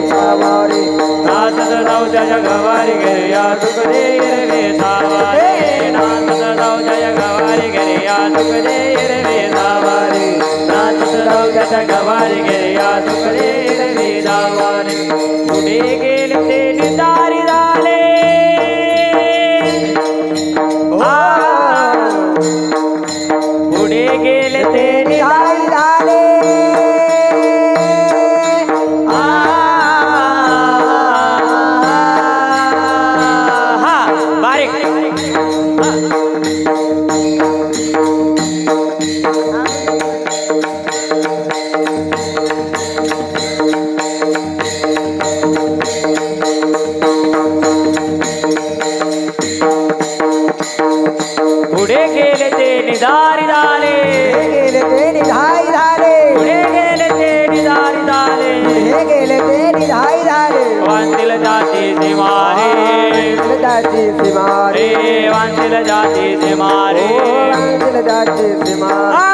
सावारे, जय गवारी गिरिया सुख दे रे सावारे, नाचत जाऊ जय गवारी गिरिया सुख दे रे सावारे, नाचत जाऊ जय गवारी गिरिया सुख दे रे सावारे. पुढे गेले ते नितारी झाले, पुढे गेले ते नितारी झाले, निधारी झाले हे गेले ते निधाई झाले पुढे गेले ते निधारी झाले हे गेले ते निधाई झाले वांतील जातीचे मारे जाती सिमारे रे वांतील जातीचे मारे जाती सिमारे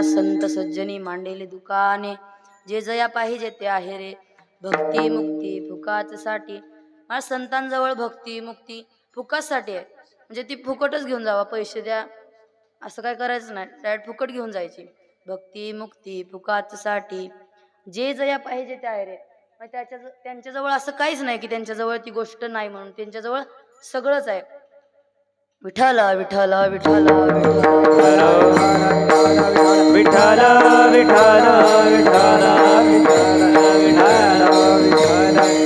संत सज्जनी मांडलेले दुकाने जे जया पाहिजे ते आहे रे भक्ती मुक्ती फुकाच साठी मला संतांजवळ भक्ती मुक्ती फुकाचसाठी आहे म्हणजे ती फुकटच घेऊन जावा पैसे द्या असं काय करायचं नाही डायरेक्ट फुकट घेऊन जायची भक्ती मुक्ती फुकाच साठी जे जया पाहिजे ते आहे रे मग त्यांच्याजवळ असं काहीच नाही की त्यांच्याजवळ ती गोष्ट नाही म्हणून त्यांच्याजवळ सगळंच आहे विठ्ठल विठ्ठल विठ्ठल विठ्ठल विठ्ठल विठ्ठल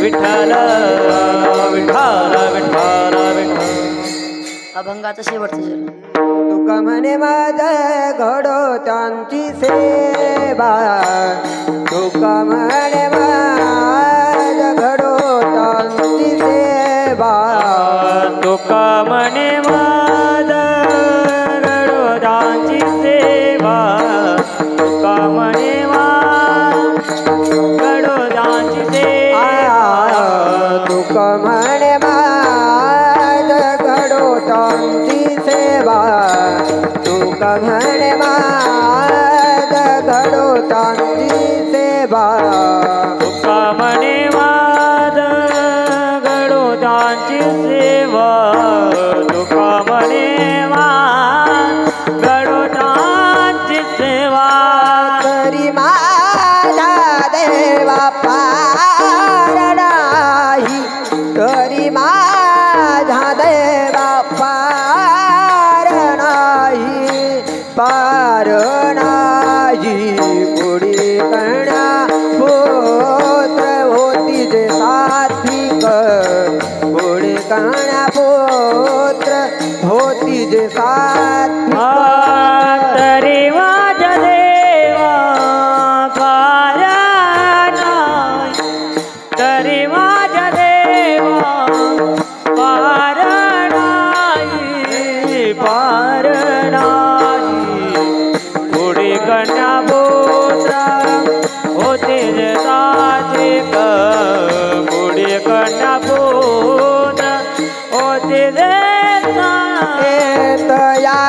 विठ्ठल विठ्ठल विठ्ठल अभंगाचा शेवटचा जन्म तुका म्हणे माझ घडो त्यांची सेवा तुका म्हणे माझ घडो त्यांची सेवा तुका म्हणे माझ गडोदांची सेवा तुका म्हणे गडोदांची सेवा तुका म्हणे माझ घडो त्यांची सेवा तुका म्हणे माझ घडो त्यांची सेवा तुका म्हणे माझ गडोदांची सेवा तुका म्हणे गडोदांची सेवा तरी माझा देवा पार नाही तरी माझा देवा पार नाही पार नाही पुढे कण्या पुत्र होती जे सात्विक पुढे कण्या पुत्र होती जे सात्विक तरी माझ्या देवा पार नाही तरी माझ्या देवा पार नाही पार नाही पुढे कन्या पुत्र होते जे सात्विक पुढे कन्या पुत्र होते जे तया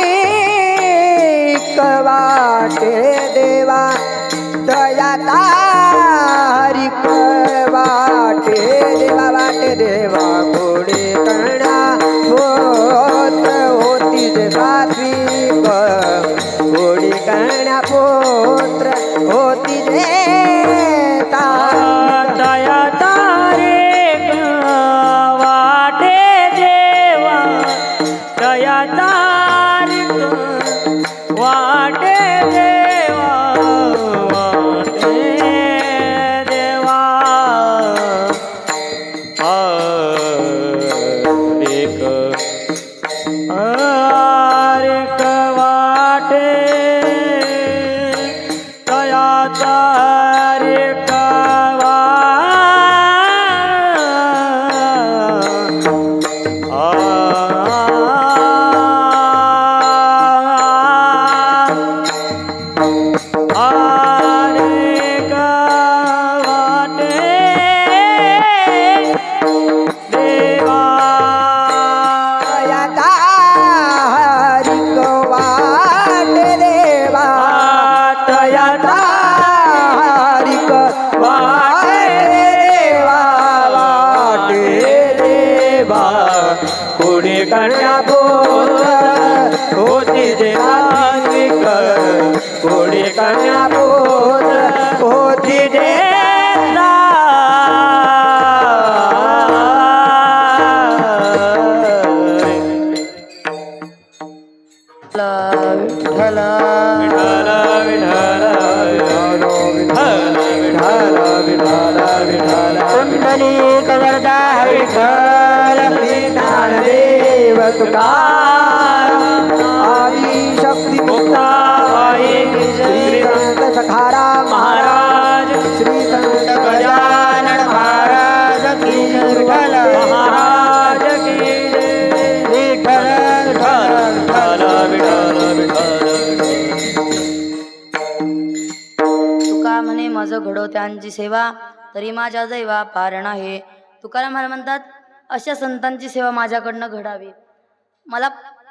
तारीख वाटे देवा तया तारीख वाटे देवा कोडे कणा होत होती जे सात्विक कोडे कण्या पुत्र होती जे दया तारीख वाटे देवा दया तारीख वाटे देवा वाटे देवा तारीख तारीख वाटे दया तारीख कोणी कन्या पुत्र होती जे सात्विक कोणी कन्या पुत्र होती जे विठ्ठल विठ्ठल विठ्ठल विठ्ठल विठ्ठल विठ्ठल विठ्ठली कवरदा विठ्ठल ज्ञानदेव तुकाराम आदी शक्ती मुक्ताबाई श्री संत सखाराम महाराज श्री संत गजानन महाराज की विठ्ठल महाराज की विठ्ठल विठ्ठल विठ्ठल तुका म्हणे मज घडो त्यांची सेवा तरी माझ्या दैवा पार नाही. तुकाराम महाराज म्हणतात अशा संतांची सेवा माझ्याकडनं घडावी मला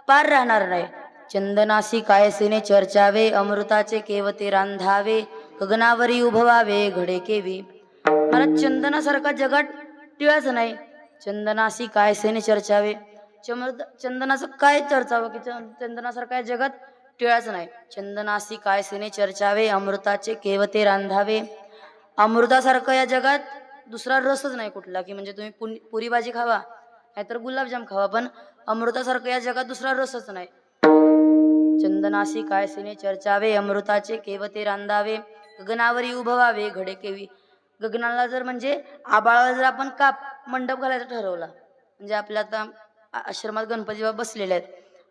पार राहणार नाही. चंदनासी कायसेने चर्चावे अमृताचे केवते रांधावे गगनावरी उभवावे घडे केवी. मला चंदनासारखा जगात टिळाच नाही. चंदनासी कायसेने चर्चावे चंदनाचं काय चर्चावं की चंदनासारखा जगात टिळाच नाही. चंदनासी कायसेने चर्चावे अमृताचे केवते रांधावे. अमृतासारखं या जगात दुसरा रसच नाही कुठला की म्हणजे तुम्ही पुरी भाजी खावा नाहीतर गुलाबजाम खावा पण अमृतासारखं या जगात दुसरा रसच नाही. चंदनासी कायसेने चर्चावे अमृताचे केवते रांधावे गगनावरी उभवावे घडे केवी. गगनाला जर म्हणजे आबाळाला जर आपण मंडप घालायचा ठरवला म्हणजे आपल्या आता आश्रमात गणपती बाबा बसलेले आहेत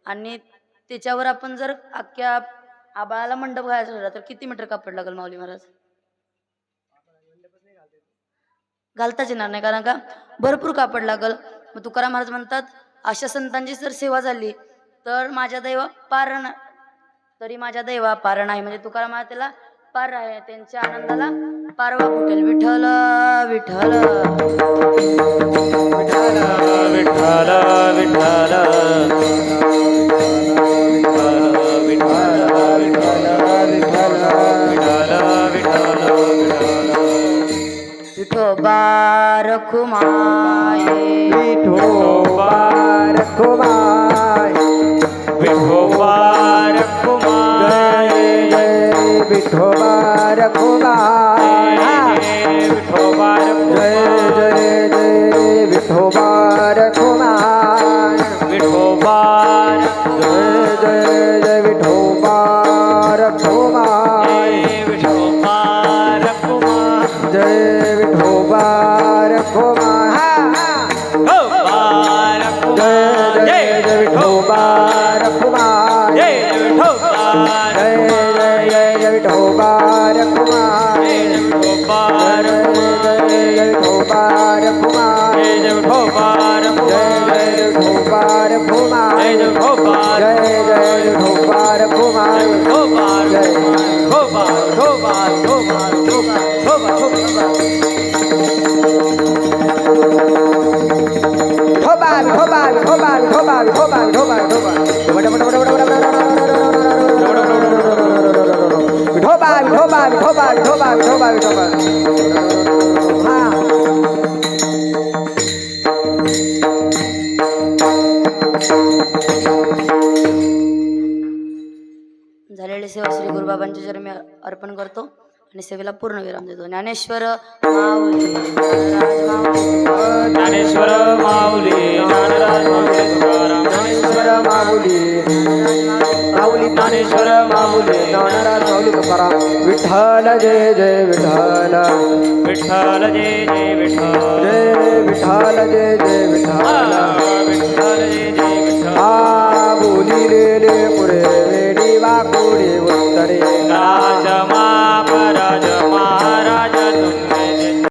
आणि त्याच्यावर आपण जर अख्ख्या आबाळाला मंडप घालायचा ठरवला तर किती मीटर कापड लागेल माऊली महाराज? घालताच येणार नाही कारण का भरपूर कापड लागल. मग तुकाराम महाराज म्हणतात अशा संतांची जर सेवा झाली तर माझ्या दैवा पार तरी माझ्या दैवा पार नाही. म्हणजे तुकाराम महाराज त्याला पार आहे त्यांच्या आनंदाला पारवा फुटेल. विठ्ठल विठ्ठल विठ्ठल विठ्ठल विठोबा रखुमाये विठोबा रखुमाई विठोबा रखुमाई जय विठोबा रखुमाई विठोबा जय जय जय विठोबा रखुमाई विठोबा जय जय जय विठोबा रखुमाई विठोबा रखुमाई जय विठोबा रखुमाई जय जय जय विठोबा रखुमाई जय जय जय जय विठोबा रखुमाई जय जय जय विठोबा रखुमाई जय जय विठोबा रखुमाई जय जय विठोबा रखुमाई जय विठोबा विठोबा विठोबा विठोबा विठोबा विठोबा विठोबा विठोबा विठोबा विठोबा विठोबा विठोबा हा झालेली सेवा श्री गुरुबाबांच्या चरणी अर्पण करतो आणि सेवेला पूर्ण विराम देतो. ज्ञानेश्वर माऊली ज्ञानेश्वर माऊली ज्ञानराज माऊली तुकाराम ज्ञानेश्वर माऊली माऊली ज्ञानेश्वर माऊली ज्ञानराज माऊली तुकाराम विठ्ठल जय जय विठ्ठल विठ्ठल जय जय विठ्ठल जय विठ्ठल जय जय विठ्ठल